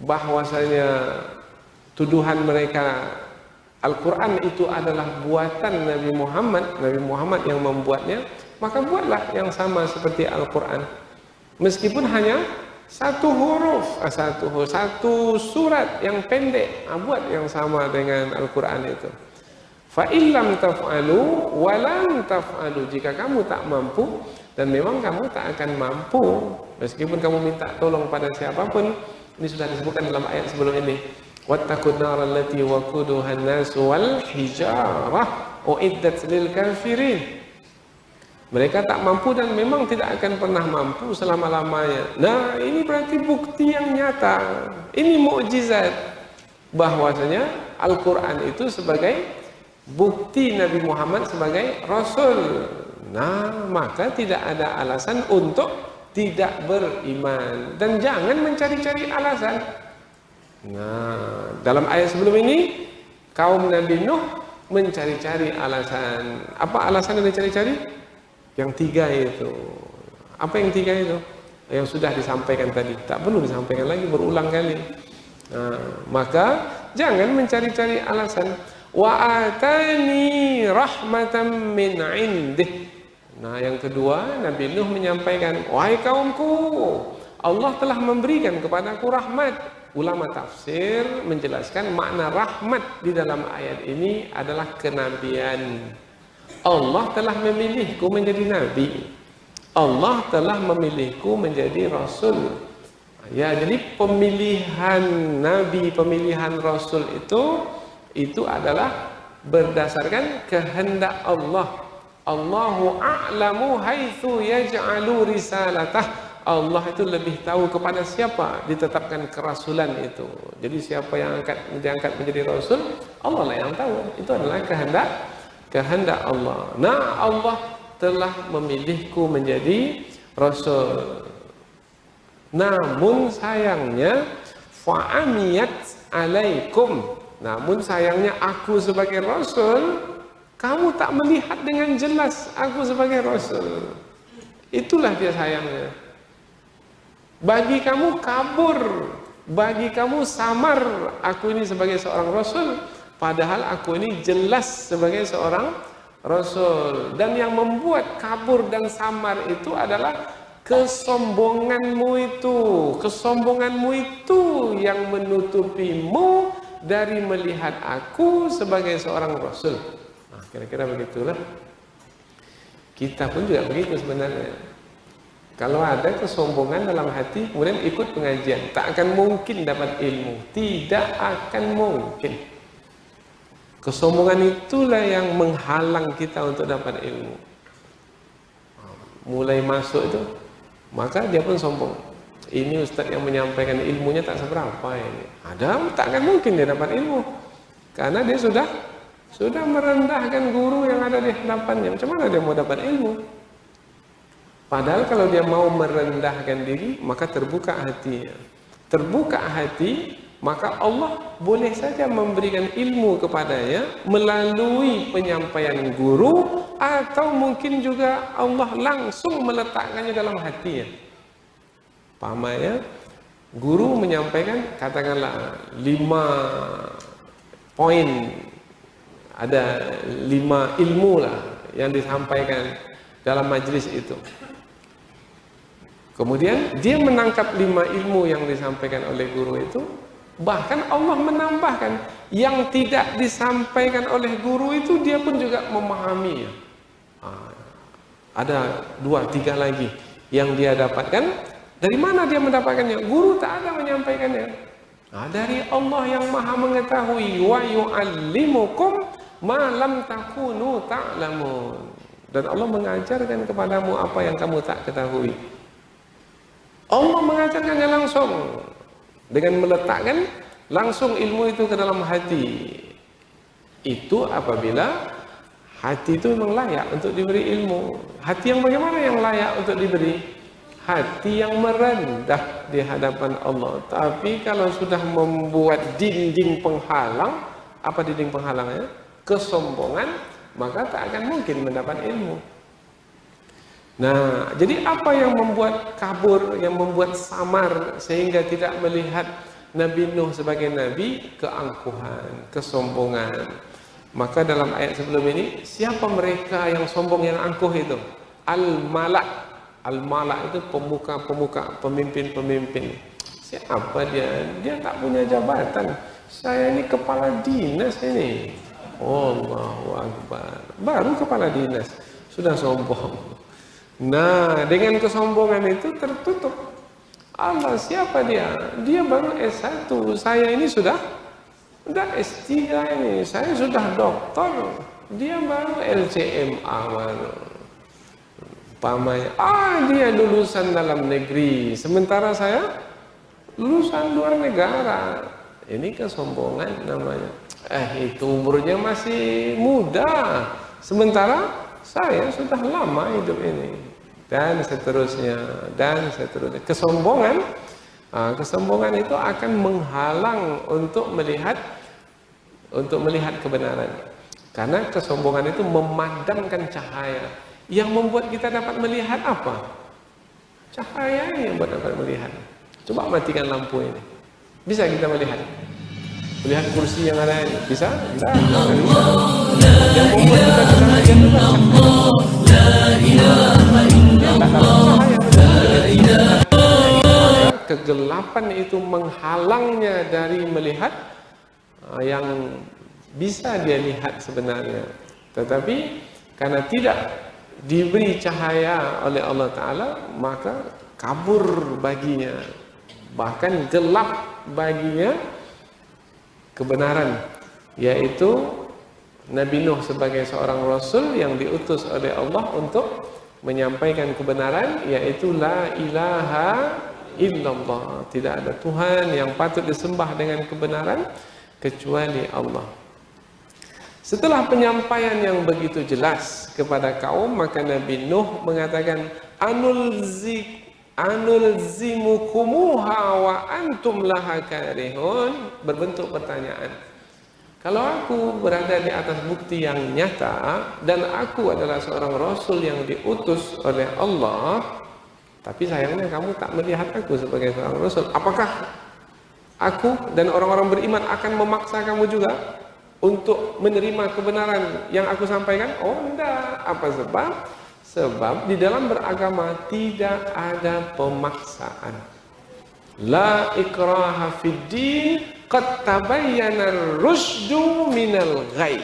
bahwasanya tuduhan mereka Al-Quran itu adalah buatan Nabi Muhammad yang membuatnya, maka buatlah yang sama seperti Al-Quran. Meskipun hanya satu surat yang pendek, buat yang sama dengan Al-Quran itu. Fa illam taf'alu wa lam taf'alu, jika kamu tak mampu, dan memang kamu tak akan mampu, meskipun kamu minta tolong pada siapapun. Ini sudah disebutkan dalam ayat sebelum ini. Wattaqun naral lati waquduha an-nas wal hijarah uiddat lil kafirin. Mereka tak mampu dan memang tidak akan pernah mampu selama-lamanya. Nah, ini berarti bukti yang nyata. Ini mukjizat bahwasanya Al-Quran itu sebagai bukti Nabi Muhammad sebagai Rasul. Nah, maka tidak ada alasan untuk tidak beriman. Dan jangan mencari-cari alasan. Nah, dalam ayat sebelum ini kaum Nabi Nuh mencari-cari alasan. Apa alasan yang dicari-cari? Yang tiga itu. Apa yang tiga itu? Yang sudah disampaikan tadi. Tak perlu disampaikan lagi berulang kali. Nah, maka jangan mencari-cari alasan. Wa atani rahmatan min indih. Nah, yang kedua Nabi Nuh menyampaikan, wahai kaumku, Allah telah memberikan kepadaku rahmat. Ulama tafsir menjelaskan makna rahmat di dalam ayat ini adalah kenabian. Allah telah memilihku menjadi nabi. Allah telah memilihku menjadi rasul. Ya, jadi pemilihan nabi, pemilihan rasul itu adalah berdasarkan kehendak Allah. Allahu a'lamu haitsu yaj'alu risalatah. Allah itu lebih tahu kepada siapa ditetapkan kerasulan itu. Jadi siapa yang diangkat menjadi rasul, Allah lah yang tahu. Itu adalah kehendak Allah. Nah, Allah telah memilihku menjadi rasul. Namun sayangnya fa'amiyat alaikum. Namun sayangnya aku sebagai Rasul, kamu tak melihat dengan jelas aku sebagai Rasul. Itulah dia sayangnya. Bagi kamu kabur, bagi kamu samar aku ini sebagai seorang Rasul, padahal aku ini jelas sebagai seorang Rasul. Dan yang membuat kabur dan samar itu adalah kesombonganmu itu yang menutupimu dari melihat aku sebagai seorang Rasul. Nah, kira-kira begitulah. Kita pun juga begitu sebenarnya. Kalau ada kesombongan dalam hati, kemudian ikut pengajian, tak akan mungkin dapat ilmu. Tidak akan mungkin. Kesombongan itulah yang menghalang kita untuk dapat ilmu. Mulai masuk itu, maka dia pun sombong. Ini ustaz yang menyampaikan ilmunya tak seberapa ini. Ada, tak akan mungkin dia dapat ilmu. Karena dia sudah merendahkan guru yang ada di hadapannya. Macam mana dia mau dapat ilmu? Padahal kalau dia mau merendahkan diri, maka terbuka hatinya. Terbuka hati, maka Allah boleh saja memberikan ilmu kepadanya melalui penyampaian guru, atau mungkin juga Allah langsung meletakkannya dalam hatinya. Paham ya? Guru menyampaikan katakanlah 5 poin, ada 5 ilmu lah yang disampaikan dalam majelis itu. Kemudian dia menangkap 5 ilmu yang disampaikan oleh guru itu. Bahkan Allah menambahkan yang tidak disampaikan oleh guru itu dia pun juga memahami. Ada 2-3 lagi yang dia dapatkan. Dari mana dia mendapatkannya? Guru tak ada menyampaikannya. Dari Allah yang maha mengetahui. Wa yu'allimukum ma lam takunu ta'lamun. Dan Allah mengajarkan kepadamu apa yang kamu tak ketahui. Allah mengajarkannya langsung dengan meletakkan langsung ilmu itu ke dalam hati. Itu apabila hati itu memang layak untuk diberi ilmu. Hati yang bagaimana yang layak untuk diberi? Hati yang merendah di hadapan Allah. Tapi kalau sudah membuat dinding penghalang, apa dinding penghalangnya? Kesombongan, maka tak akan mungkin mendapat ilmu. Nah, jadi apa yang membuat kabur, yang membuat samar sehingga tidak melihat Nabi Nuh sebagai nabi? Keangkuhan, kesombongan. Maka dalam ayat sebelum ini, siapa mereka yang sombong, yang angkuh itu? Al-Malak. Al-Malak itu pemuka-pemuka, pemimpin-pemimpin. Siapa dia? Dia tak punya jabatan. Saya ini kepala dinas ini. Allahu Akbar. Baru kepala dinas sudah sombong. Nah, dengan kesombongan itu tertutup. Allah, siapa dia? Dia baru S1. Saya ini sudah S3 ini. Saya sudah doktor. Dia baru LCMA baru. Pamanya, dia lulusan dalam negeri, sementara saya lulusan luar negara. Ini kesombongan namanya. Itu umurnya masih muda, sementara saya sudah lama hidup ini. Dan seterusnya, dan seterusnya. Kesombongan itu akan menghalang untuk melihat kebenaran. Karena kesombongan itu memadamkan cahaya. Yang membuat kita dapat melihat apa? Cahaya yang membuat dapat melihat. Coba matikan lampu ini. Bisa kita melihat? Melihat kursi yang ada ini. Bisa? Bisa? Yang membuat kita melihat itu cahaya. Kegelapan itu menghalangnya dari melihat yang bisa dia lihat sebenarnya. Tetapi karena tidak diberi cahaya oleh Allah Ta'ala, maka kabur baginya, bahkan gelap baginya kebenaran, yaitu Nabi Nuh sebagai seorang Rasul yang diutus oleh Allah untuk menyampaikan kebenaran, yaitu la ilaha illallah, tidak ada Tuhan yang patut disembah dengan kebenaran kecuali Allah. Setelah penyampaian yang begitu jelas kepada kaum, maka Nabi Nuh mengatakan anulzimukumuha wa antum laha karihun, berbentuk pertanyaan. Kalau aku berada di atas bukti yang nyata dan aku adalah seorang rasul yang diutus oleh Allah, tapi sayangnya kamu tak melihat aku sebagai seorang rasul, apakah aku dan orang-orang beriman akan memaksa kamu juga untuk menerima kebenaran yang aku sampaikan? Oh enggak. Apa sebab? Sebab di dalam beragama tidak ada pemaksaan. La ikraha fid din, qad tabayyana ar-rusydu minal ghayy.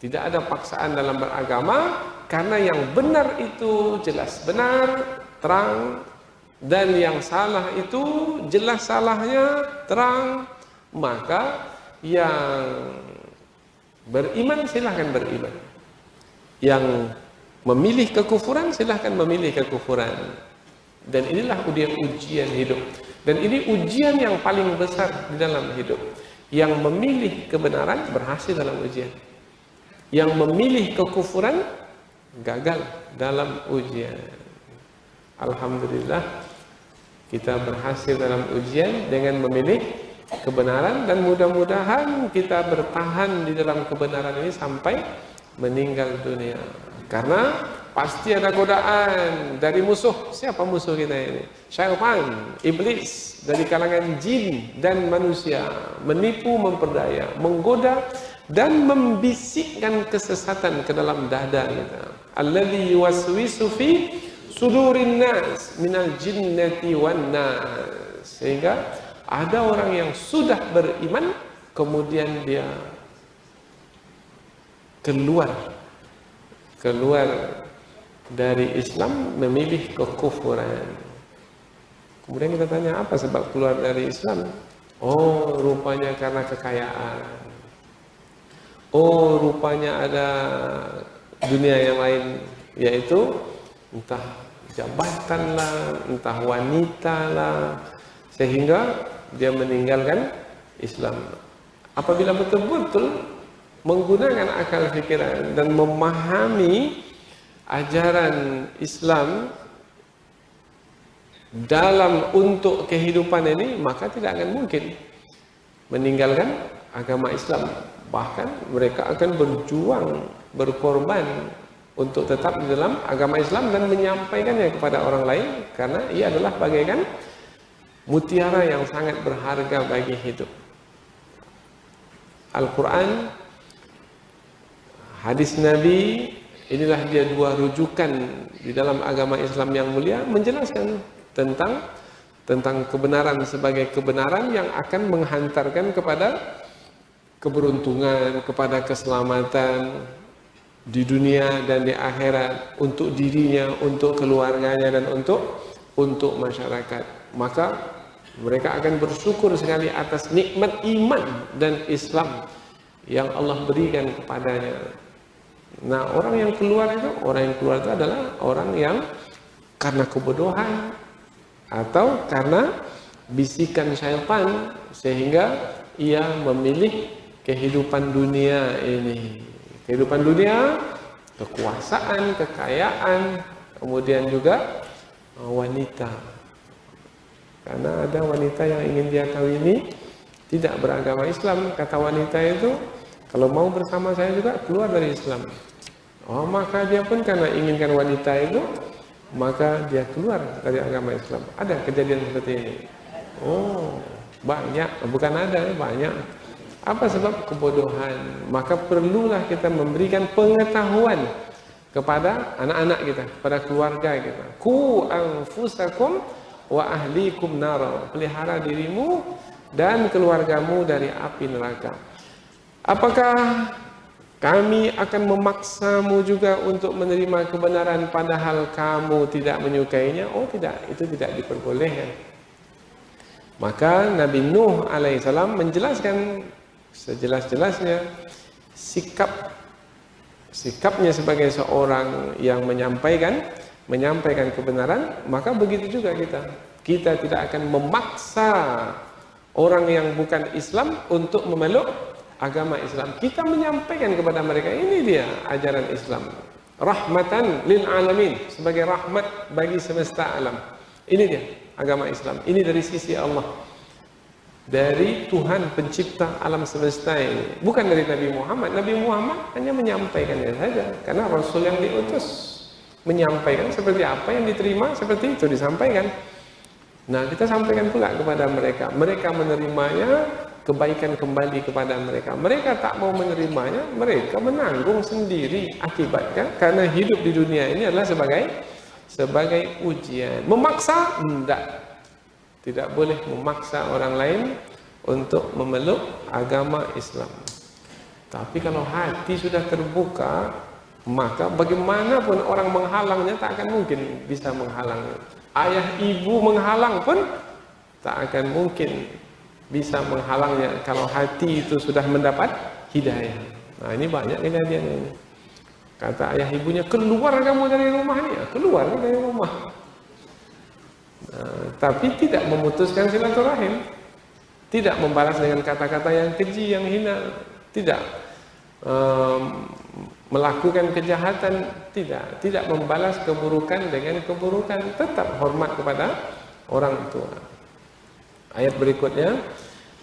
Tidak ada paksaan dalam beragama, karena yang benar itu jelas benar, terang, dan yang salah itu jelas salahnya, terang. Maka yang beriman silahkan beriman, yang memilih kekufuran silahkan memilih kekufuran. Dan inilah ujian hidup. Dan ini ujian yang paling besar di dalam hidup. Yang memilih kebenaran berhasil dalam ujian, yang memilih kekufuran gagal dalam ujian. Alhamdulillah kita berhasil dalam ujian dengan memilih kebenaran, dan mudah-mudahan kita bertahan di dalam kebenaran ini sampai meninggal dunia. Karena pasti ada godaan dari musuh. Siapa musuh kita ini? Syaitan, iblis dari kalangan jin dan manusia, menipu, memperdaya, menggoda dan membisikkan kesesatan ke dalam dada kita. Alladzi yuwaswisu fi sudurin nas minal jinnati wan nas. Sehingga ada orang yang sudah beriman kemudian dia keluar dari Islam, memilih kekufuran. Kemudian kita tanya, apa sebab keluar dari Islam? Oh, rupanya karena kekayaan. Oh, rupanya ada dunia yang lain, yaitu entah jabatan lah, entah wanita lah, sehingga dia meninggalkan Islam. Apabila betul-betul menggunakan akal pikiran dan memahami ajaran Islam dalam untuk kehidupan ini, maka tidak akan mungkin meninggalkan agama Islam. Bahkan mereka akan berjuang, berkorban untuk tetap di dalam agama Islam dan menyampaikannya kepada orang lain, karena ia adalah bagaikan mutiara yang sangat berharga bagi hidup. Al-Quran, hadis Nabi, inilah dia dua rujukan di dalam agama Islam yang mulia, menjelaskan tentang kebenaran sebagai kebenaran yang akan menghantarkan kepada keberuntungan, kepada keselamatan di dunia dan di akhirat, untuk dirinya, untuk keluarganya, dan untuk masyarakat. Maka mereka akan bersyukur sekali atas nikmat iman dan Islam yang Allah berikan kepadanya. Nah, orang yang keluar itu adalah orang yang karena kebodohan atau karena bisikan syaitan, sehingga ia memilih kehidupan dunia ini. Kehidupan dunia, kekuasaan, kekayaan, kemudian juga wanita. Karena ada wanita yang ingin dia kawini tidak beragama Islam. Kata wanita itu, kalau mau bersama saya juga keluar dari Islam. Oh, maka dia pun karena inginkan wanita itu, maka dia keluar dari agama Islam. Ada kejadian seperti ini. Oh, banyak, bukan ada, banyak. Apa sebab? Kebodohan. Maka perlulah kita memberikan pengetahuan kepada anak-anak kita, kepada keluarga kita. Qu anfusakum wa ahlikum nara. Pelihara dirimu dan keluargamu dari api neraka. Apakah kami akan memaksamu juga untuk menerima kebenaran padahal kamu tidak menyukainya? Oh tidak, itu tidak diperbolehkan. Maka Nabi Nuh alaihissalam menjelaskan sejelas-jelasnya sikapnya sebagai seorang yang menyampaikan kebenaran. Maka begitu juga kita tidak akan memaksa orang yang bukan Islam untuk memeluk agama Islam. Kita menyampaikan kepada mereka, ini dia ajaran Islam, rahmatan lil alamin, sebagai rahmat bagi semesta alam. Ini dia agama Islam. Ini dari sisi Allah, dari Tuhan pencipta alam semesta ini, bukan dari Nabi Muhammad. Nabi Muhammad hanya menyampaikannya saja, karena Rasul yang diutus menyampaikan seperti apa yang diterima, seperti itu disampaikan. Nah, kita sampaikan pula kepada mereka. Mereka menerimanya, kebaikan kembali kepada mereka. Mereka tak mau menerimanya, mereka menanggung sendiri akibatnya, karena hidup di dunia ini adalah sebagai ujian. Memaksa? Tidak. Tidak boleh memaksa orang lain untuk memeluk agama Islam. Tapi kalau hati sudah terbuka, maka bagaimanapun orang menghalangnya tak akan mungkin bisa menghalangnya. Ayah ibu menghalang pun tak akan mungkin bisa menghalangnya kalau hati itu sudah mendapat hidayah. Nah, ini banyak kejadian ini. Kata ayah ibunya, keluar kamu dari rumah ini. Ya, keluar dari rumah. Nah, tapi tidak memutuskan silaturahim, tidak membalas dengan kata-kata yang keji, yang hina, tidak melakukan kejahatan, tidak membalas keburukan dengan keburukan, tetap hormat kepada orang tua. Ayat berikutnya,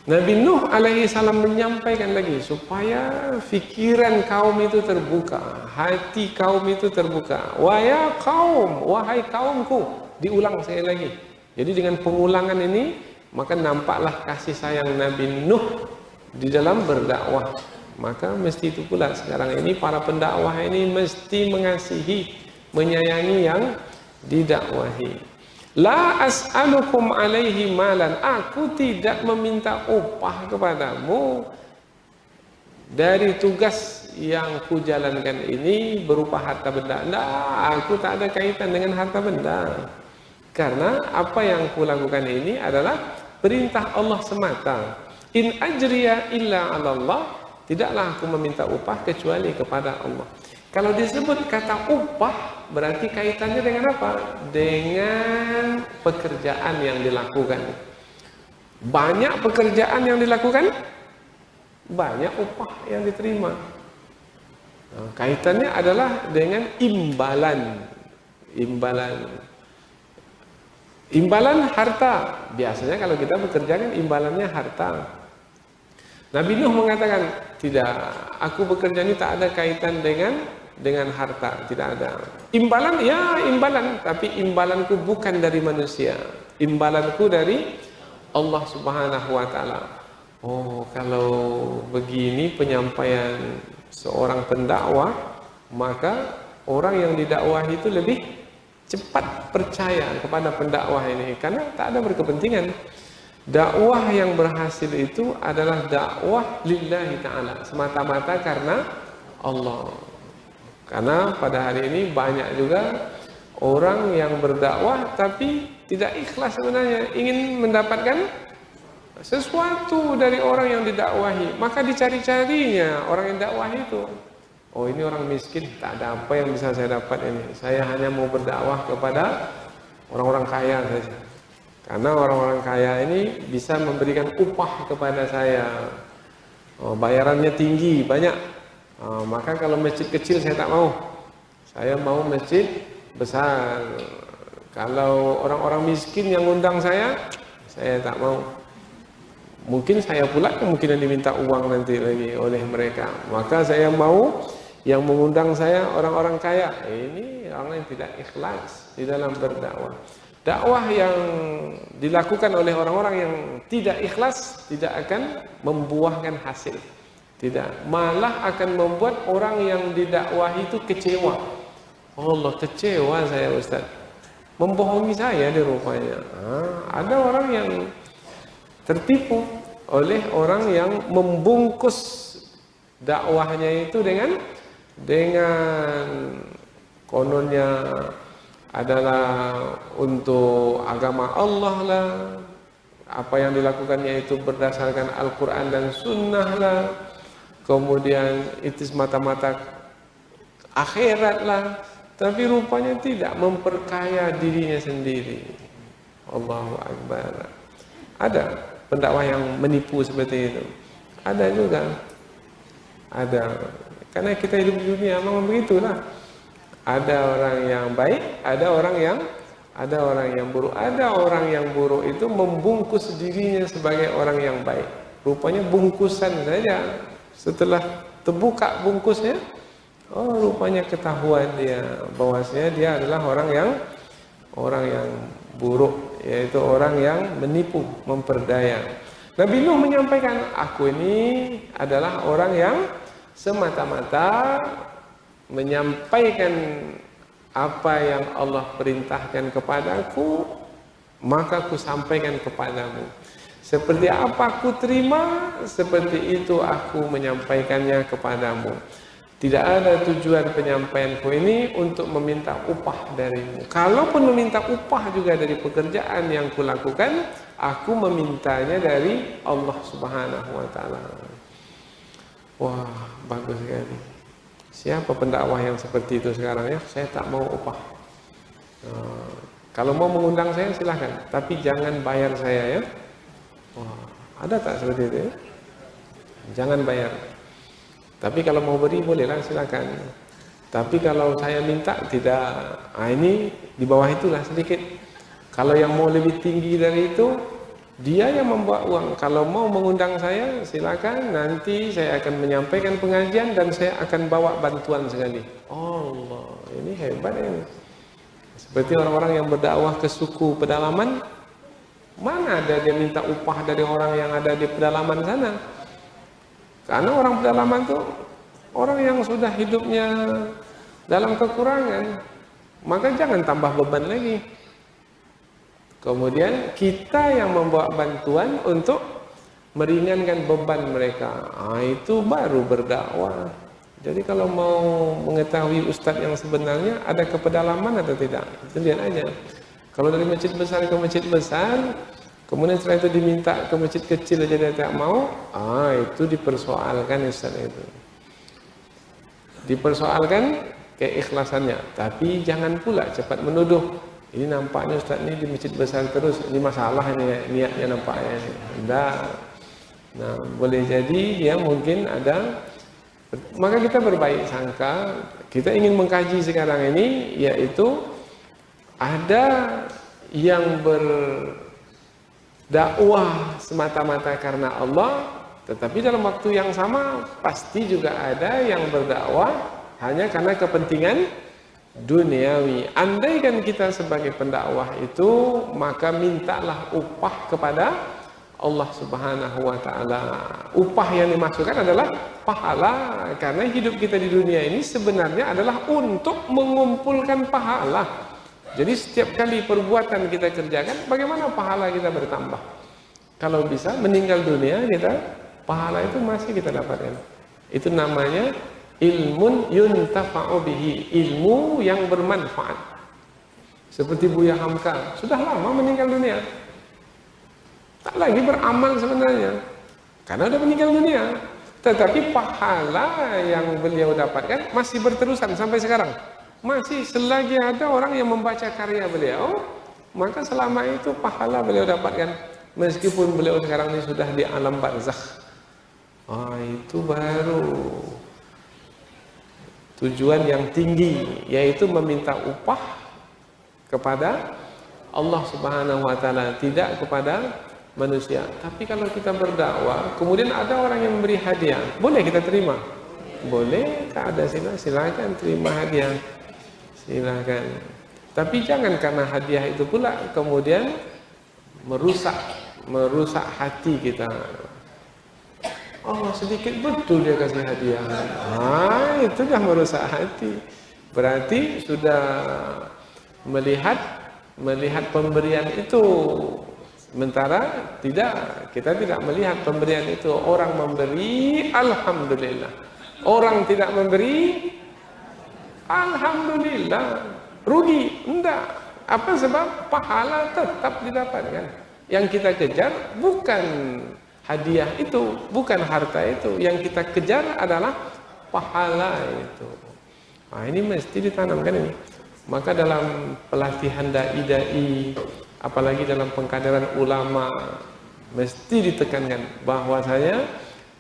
Nabi Nuh alaihi salam menyampaikan lagi supaya fikiran kaum itu terbuka, hati kaum itu terbuka. Wahai kaum, wahai kaumku, diulang sekali lagi. Jadi dengan pengulangan ini maka nampaklah kasih sayang Nabi Nuh di dalam berdakwah. Maka mesti itu pula sekarang ini para pendakwah ini mesti mengasihi, menyayangi yang didakwahi. La as'alukum alaihi malan, aku tidak meminta upah kepadamu dari tugas yang kujalankan ini berupa harta benda. Nah, aku tak ada kaitan dengan harta benda, karena apa yang kulakukan ini adalah perintah Allah semata. In ajriya illa 'ala Allah, tidaklah aku meminta upah kecuali kepada Allah. Kalau disebut kata upah, berarti kaitannya dengan apa? Dengan pekerjaan yang dilakukan. Banyak pekerjaan yang dilakukan, banyak upah yang diterima. Nah, kaitannya adalah dengan imbalan. Imbalan harta. Biasanya kalau kita bekerja kan imbalannya harta. Nabi Nuh mengatakan, tidak, aku bekerja ini tak ada kaitan dengan harta, tidak ada. Imbalan, ya imbalan, tapi imbalanku bukan dari manusia. Imbalanku dari Allah Subhanahu wa taala. Oh, kalau begini penyampaian seorang pendakwah, maka orang yang didakwahi itu lebih cepat percaya kepada pendakwah ini, karena tak ada berkepentingan. Dakwah yang berhasil itu adalah dakwah lillahi ta'ala, semata-mata karena Allah. Karena pada hari ini banyak juga orang yang berdakwah tapi tidak ikhlas sebenarnya, ingin mendapatkan sesuatu dari orang yang didakwahi, maka dicari-carinya orang yang dakwah itu. Oh, ini orang miskin, tak ada apa yang bisa saya dapat ini. Saya hanya mau berdakwah kepada orang-orang kaya saja. Karena orang-orang kaya ini bisa memberikan upah kepada saya. Oh, bayarannya tinggi, banyak. Maka kalau masjid kecil saya tak mau. Saya mau masjid besar. Kalau orang-orang miskin yang undang saya tak mau. Mungkin saya pula kemungkinan diminta uang nanti lagi oleh mereka. Maka saya mau yang mengundang saya orang-orang kaya. Ini orang yang tidak ikhlas di dalam berdakwah. Dakwah yang dilakukan oleh orang-orang yang tidak ikhlas tidak akan membuahkan hasil. Tidak, malah akan membuat orang yang didakwahi itu kecewa. Allah, kecewa saya Ustaz. Membohongi saya di rupanya. Ada orang yang tertipu oleh orang yang membungkus dakwahnya itu dengan kononnya adalah untuk agama Allah lah, apa yang dilakukannya itu berdasarkan Al-Quran dan Sunnah lah, kemudian itu semata-mata akhirat lah, tapi rupanya tidak memperkaya dirinya sendiri. Allahu Akbar. Ada pendakwah yang menipu seperti itu, ada juga, ada, karena kita hidup di dunia memang begitulah. Ada orang yang baik, ada orang yang ada orang yang buruk. Ada orang yang buruk itu membungkus dirinya sebagai orang yang baik. Rupanya bungkusan saja. Setelah terbuka bungkusnya, oh rupanya ketahuan dia bahwasanya dia adalah orang yang buruk, yaitu orang yang menipu, memperdaya. Nabi Nuh menyampaikan, aku ini adalah orang yang semata-mata menyampaikan apa yang Allah perintahkan kepadaku, maka aku sampaikan kepadamu. Seperti apa aku terima, seperti itu aku menyampaikannya kepadamu. Tidak ada tujuan penyampaianku ini untuk meminta upah darimu. Kalaupun meminta upah juga dari pekerjaan yang kulakukan, aku memintanya dari Allah Subhanahu wa taala. Wah, bagus sekali. Siapa pendakwah yang seperti itu sekarang ya? Saya tak mau upah. Kalau mau mengundang saya silahkan, tapi jangan bayar saya ya. Wah, ada tak seperti itu ya? Jangan bayar. Tapi kalau mau beri bolehlah silakan. Tapi kalau saya minta tidak. Ini di bawah itulah sedikit. Kalau yang mau lebih tinggi dari itu, dia yang membawa uang. Kalau mau mengundang saya silakan. Nanti saya akan menyampaikan pengajian dan saya akan bawa bantuan sekali. Oh Allah, ini hebat ini. Seperti orang-orang yang berdakwah ke suku pedalaman, mana ada dia minta upah dari orang yang ada di pedalaman sana? Karena orang pedalaman itu orang yang sudah hidupnya dalam kekurangan, maka jangan tambah beban lagi. Kemudian kita yang membawa bantuan untuk meringankan beban mereka. Itu baru berdakwah. Jadi kalau mau mengetahui ustadz yang sebenarnya ada ke pedalaman atau tidak, itu lihat aja. Kalau dari masjid besar ke masjid besar, kemudian setelah itu diminta ke masjid kecil aja dia tak mau, itu dipersoalkan ustaz itu. Dipersoalkan keikhlasannya, tapi jangan pula cepat menuduh. Ini nampaknya ustaz ini di masjid besar terus, ini masalah ini niatnya nampaknya. Tidak. Nah, boleh jadi dia mungkin ada. Maka kita berbaik sangka, kita ingin mengkaji sekarang ini, yaitu ada yang berdakwah semata-mata karena Allah, tetapi dalam waktu yang sama pasti juga ada yang berdakwah hanya karena kepentingan duniawi. Andaikan kita sebagai pendakwah itu, maka mintalah upah kepada Allah Subhanahu wa taala. Upah yang dimaksudkan adalah pahala, karena hidup kita di dunia ini sebenarnya adalah untuk mengumpulkan pahala. Jadi setiap kali perbuatan kita kerjakan, bagaimana pahala kita bertambah? Kalau bisa meninggal dunia kita, pahala itu masih kita dapatkan. Itu namanya ilmun yuntafa'u bihi, ilmu yang bermanfaat. Seperti Buya Hamka, sudah lama meninggal dunia, tak lagi beramal sebenarnya, karena sudah meninggal dunia. Tetapi pahala yang beliau dapatkan masih berterusan sampai sekarang. Masih selagi ada orang yang membaca karya beliau, maka selama itu pahala beliau dapatkan. Meskipun beliau sekarang ini sudah di alam barzakh. Itu baru tujuan yang tinggi, yaitu meminta upah kepada Allah Subhanahu wa taala, tidak kepada manusia. Tapi kalau kita berdakwah, kemudian ada orang yang memberi hadiah, boleh kita terima? Boleh, tak ada silakan terima hadiah. Silakan. Tapi jangan karena hadiah itu pula kemudian merusak hati kita. Oh, sedikit betul dia kasih hadiah. Itu dah merusak hati. Berarti sudah melihat pemberian itu. Sementara kita tidak melihat pemberian itu. Orang memberi, alhamdulillah. Orang tidak memberi, alhamdulillah. Rugi? Enggak. Apa sebab? Pahala tetap didapatkan. Yang kita kejar bukan hadiah itu, bukan harta itu. Yang kita kejar adalah pahala itu. Ini mesti ditanamkan ini. Maka dalam pelatihan dai-dai, apalagi dalam pengkaderan ulama, mesti ditekankan bahwasanya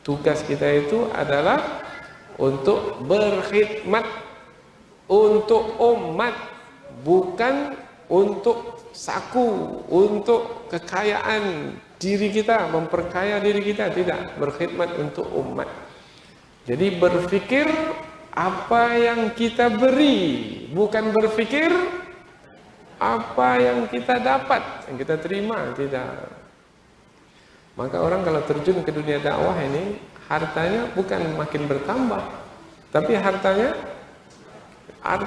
tugas kita itu adalah untuk berkhidmat untuk umat, bukan untuk saku, untuk kekayaan diri kita, memperkaya diri kita, tidak, berkhidmat untuk umat. Jadi berpikir apa yang kita beri, bukan berpikir apa yang kita dapat, yang kita terima, tidak. Maka orang kalau terjun ke dunia dakwah ini, hartanya bukan makin bertambah, tapi harta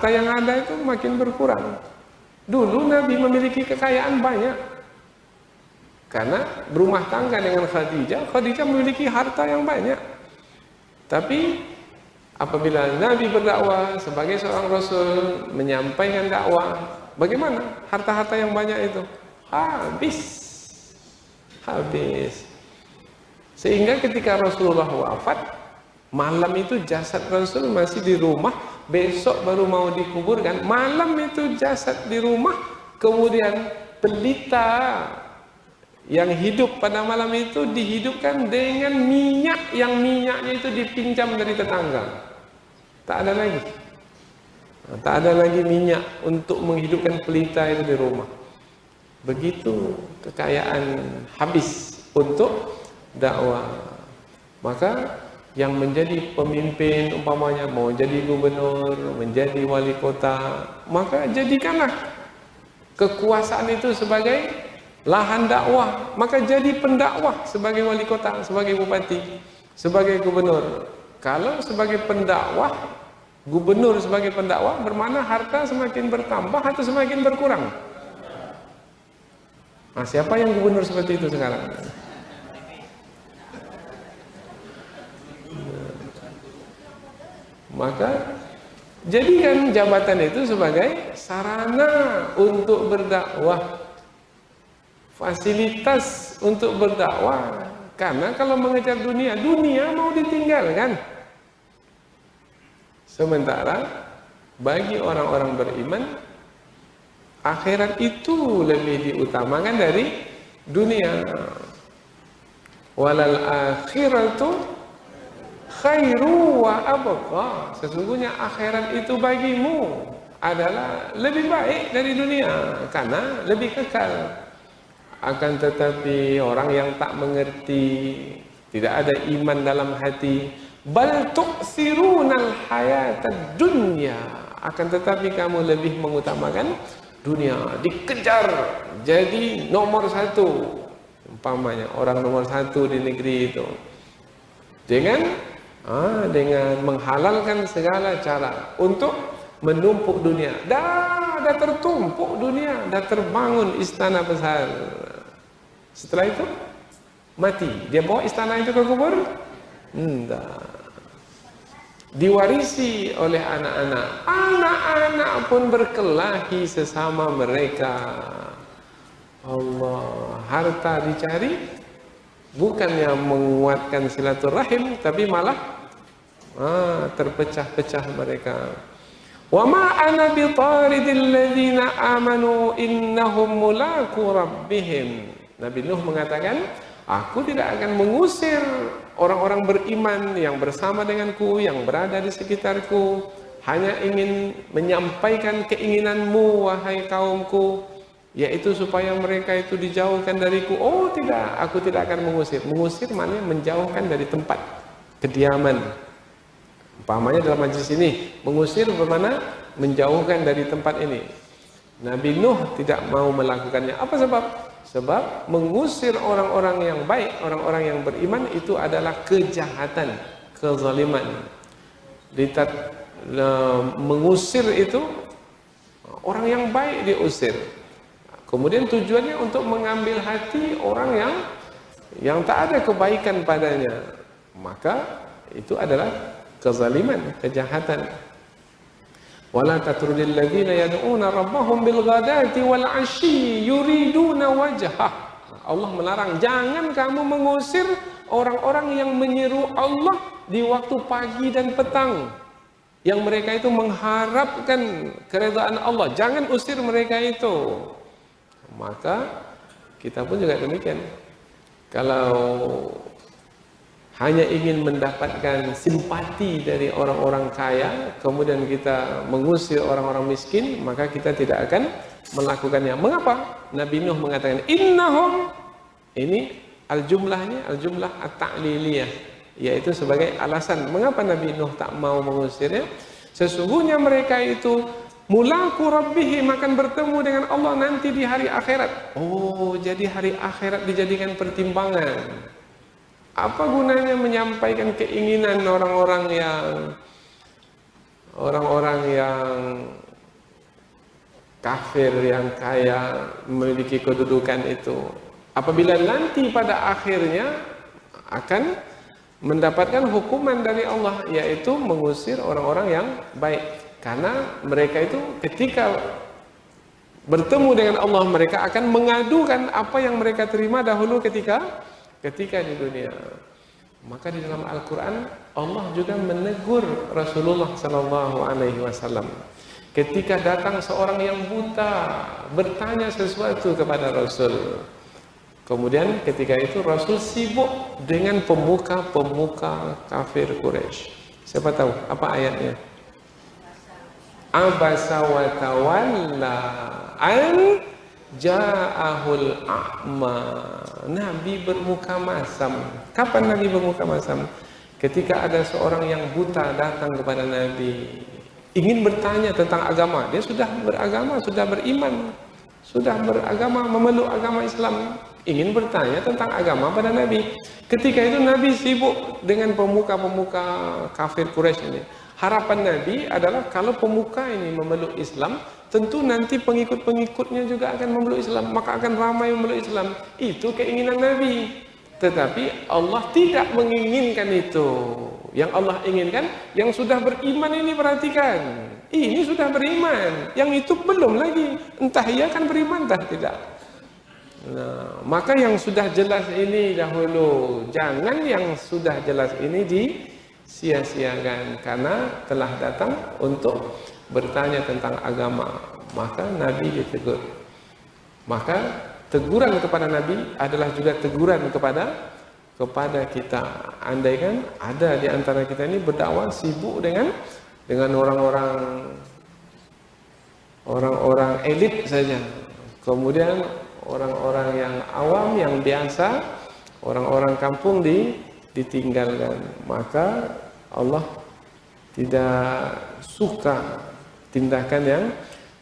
yang ada itu makin berkurang. Dulu Nabi memiliki kekayaan banyak, karena berumah tangga dengan Khadijah memiliki harta yang banyak. Tapi apabila Nabi berdakwah sebagai seorang Rasul, menyampaikan dakwah, bagaimana harta-harta yang banyak itu? Habis. Sehingga ketika Rasulullah wafat, malam itu jasad Rasul masih di rumah, besok baru mau dikuburkan, malam itu jasad di rumah, kemudian pelita yang hidup pada malam itu dihidupkan dengan minyak yang minyaknya itu dipinjam dari tetangga. Tak ada lagi minyak untuk menghidupkan pelita itu di rumah. Begitu kekayaan habis untuk dakwah. Maka yang menjadi pemimpin, umpamanya mau jadi gubernur, menjadi wali kota, maka jadikanlah kekuasaan itu sebagai lahan dakwah. Maka jadi pendakwah sebagai wali kota, sebagai bupati, sebagai gubernur. Kalau sebagai pendakwah, gubernur sebagai pendakwah, bermakna harta semakin bertambah atau semakin berkurang? Nah, siapa yang gubernur seperti itu sekarang? Maka jadikan jabatan itu sebagai sarana untuk berdakwah, fasilitas untuk berdakwah. Karena kalau mengejar dunia mau ditinggalkan. Sementara bagi orang-orang beriman, akhirat itu lebih diutamakan dari dunia. Walal akhiratu khairu wa abqa. Sesungguhnya akhirat itu bagimu adalah lebih baik dari dunia, karena lebih kekal. Akan tetapi orang yang tak mengerti, tidak ada iman dalam hati, bal tu'thirunal hayatad dunya, akan tetapi kamu lebih mengutamakan dunia, dikejar jadi nomor satu. Umpamanya orang nomor satu di negeri itu dengan menghalalkan segala cara untuk menumpuk dunia. Dah tertumpuk dunia, dah terbangun istana besar. Setelah itu mati, dia bawa istana itu ke kubur? Enggak. Diwarisi oleh anak-anak. Anak-anak pun berkelahi sesama mereka. Allah, harta dicari bukannya menguatkan silaturahim, tapi malah terpecah-pecah mereka. Wa ma ana bitaridil ladzina amanu innahum mulaqu rabbihim. Nabi Nuh mengatakan, aku tidak akan mengusir orang-orang beriman yang bersama denganku, yang berada di sekitarku, hanya ingin menyampaikan keinginanmu wahai kaumku, yaitu supaya mereka itu dijauhkan dariku. Oh tidak, aku tidak akan mengusir. Mengusir maknanya menjauhkan dari tempat kediaman. Umpamanya dalam majlis ini, mengusir bermakna menjauhkan dari tempat ini. Nabi Nuh tidak mau melakukannya. Apa sebab? Sebab mengusir orang-orang yang baik, orang-orang yang beriman itu adalah kejahatan, kezaliman. Mengusir itu orang yang baik diusir. Kemudian tujuannya untuk mengambil hati orang yang tak ada kebaikan padanya. Maka itu adalah kezaliman, kejahatan. Wala tatrudil ladzina yad'una rabbahum bil ghadati wal 'ashyi yuriduna wajhah. Allah melarang, jangan kamu mengusir orang-orang yang menyeru Allah di waktu pagi dan petang, yang mereka itu mengharapkan keridhaan Allah. Jangan usir mereka itu. Maka kita pun juga demikian. Kalau hanya ingin mendapatkan simpati dari orang-orang kaya, kemudian kita mengusir orang-orang miskin, maka kita tidak akan melakukannya. Mengapa? Nabi Nuh mengatakan innahum, ini al-jumlah at-ta'liliyah, yaitu sebagai alasan mengapa Nabi Nuh tak mau mengusirnya. Sesungguhnya mereka itu mulaku rabbihim, akan bertemu dengan Allah nanti di hari akhirat. Oh, jadi hari akhirat dijadikan pertimbangan. Apa gunanya menyampaikan keinginan orang-orang yang kafir, yang kaya, memiliki kedudukan itu, apabila nanti pada akhirnya akan mendapatkan hukuman dari Allah, yaitu mengusir orang-orang yang baik. Karena mereka itu ketika bertemu dengan Allah, mereka akan mengadukan apa yang mereka terima dahulu ketika di dunia. Maka di dalam Al-Quran Allah juga menegur Rasulullah SAW. Ketika datang seorang yang buta bertanya sesuatu kepada Rasul, kemudian ketika itu Rasul sibuk dengan pemuka-pemuka kafir Quraisy. Siapa tahu apa ayatnya? Abasa wa tawalla an ja'ahul a'ma. Nabi bermuka masam. Kapan Nabi bermuka masam? Ketika ada seorang yang buta datang kepada Nabi, ingin bertanya tentang agama. Dia sudah beragama, sudah beriman, sudah beragama, memeluk agama Islam, ingin bertanya tentang agama pada Nabi. Ketika itu Nabi sibuk dengan pemuka-pemuka kafir Quraisy ini. Harapan Nabi adalah kalau pemuka ini memeluk Islam, tentu nanti pengikut-pengikutnya juga akan memeluk Islam, maka akan ramai memeluk Islam. Itu keinginan Nabi. Tetapi Allah tidak menginginkan itu. Yang Allah inginkan, yang sudah beriman ini, perhatikan. Ini sudah beriman, yang itu belum lagi. Entah ia akan beriman, entah tidak. Nah, maka yang sudah jelas ini dahulu. Jangan yang sudah jelas ini disia-siakan, karena telah datang untuk bertanya tentang agama. Maka Nabi ditegur. Maka teguran kepada Nabi adalah juga teguran kepada kita. Andaikan ada di antara kita ini berdakwah sibuk dengan orang-orang elit saja, kemudian orang-orang yang awam, yang biasa, orang-orang kampung ditinggalkan, maka Allah tidak suka tindakan yang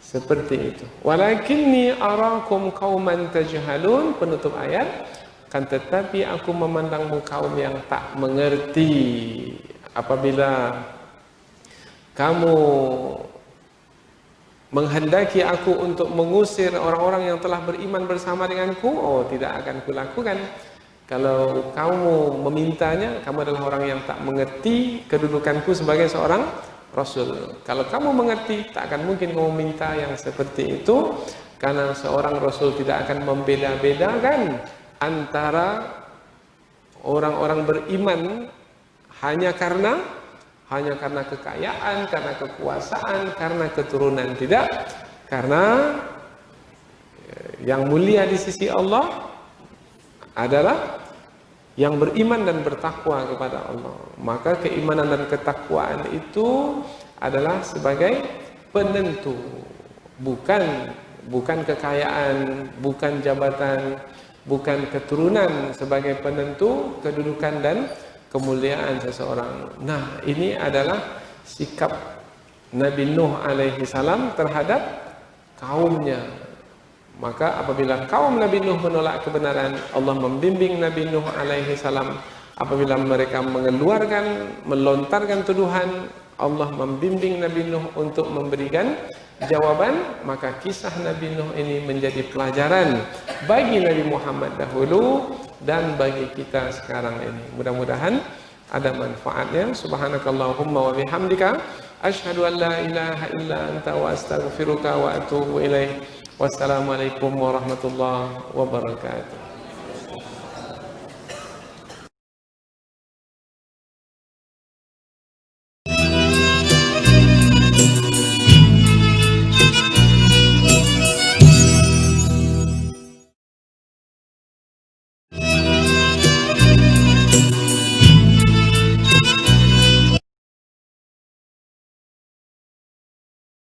seperti itu. Walakinni arakum qauman tajhalun, penutup ayat, kan tetapi aku memandangmu kaum yang tak mengerti. Apabila kamu menghendaki aku untuk mengusir orang-orang yang telah beriman bersama denganku, oh tidak akan kulakukan. Kalau kamu memintanya, kamu adalah orang yang tak mengerti kedudukanku sebagai seorang Rasul. Kalau kamu mengerti, tak akan mungkin kamu minta yang seperti itu, karena seorang Rasul tidak akan membeda-bedakan antara orang-orang beriman hanya karena kekayaan, karena kekuasaan, karena keturunan. Tidak, karena yang mulia di sisi Allah adalah yang beriman dan bertakwa kepada Allah. Maka keimanan dan ketakwaan itu adalah sebagai penentu, bukan kekayaan, bukan jabatan, bukan keturunan sebagai penentu kedudukan dan kemuliaan seseorang. Nah, ini adalah sikap Nabi Nuh alaihi salam terhadap kaumnya. Maka apabila kaum Nabi Nuh menolak kebenaran, Allah membimbing Nabi Nuh alaihi salam. Apabila mereka melontarkan tuduhan, Allah membimbing Nabi Nuh untuk memberikan jawaban. Maka kisah Nabi Nuh ini menjadi pelajaran bagi Nabi Muhammad dahulu dan bagi kita sekarang ini. Mudah-mudahan ada manfaatnya. Subhanakallahumma wa bihamdika asyhadu an la ilaha illa anta wa astaghfiruka wa atubu ilaik. Wassalamualaikum warahmatullahi wabarakatuh.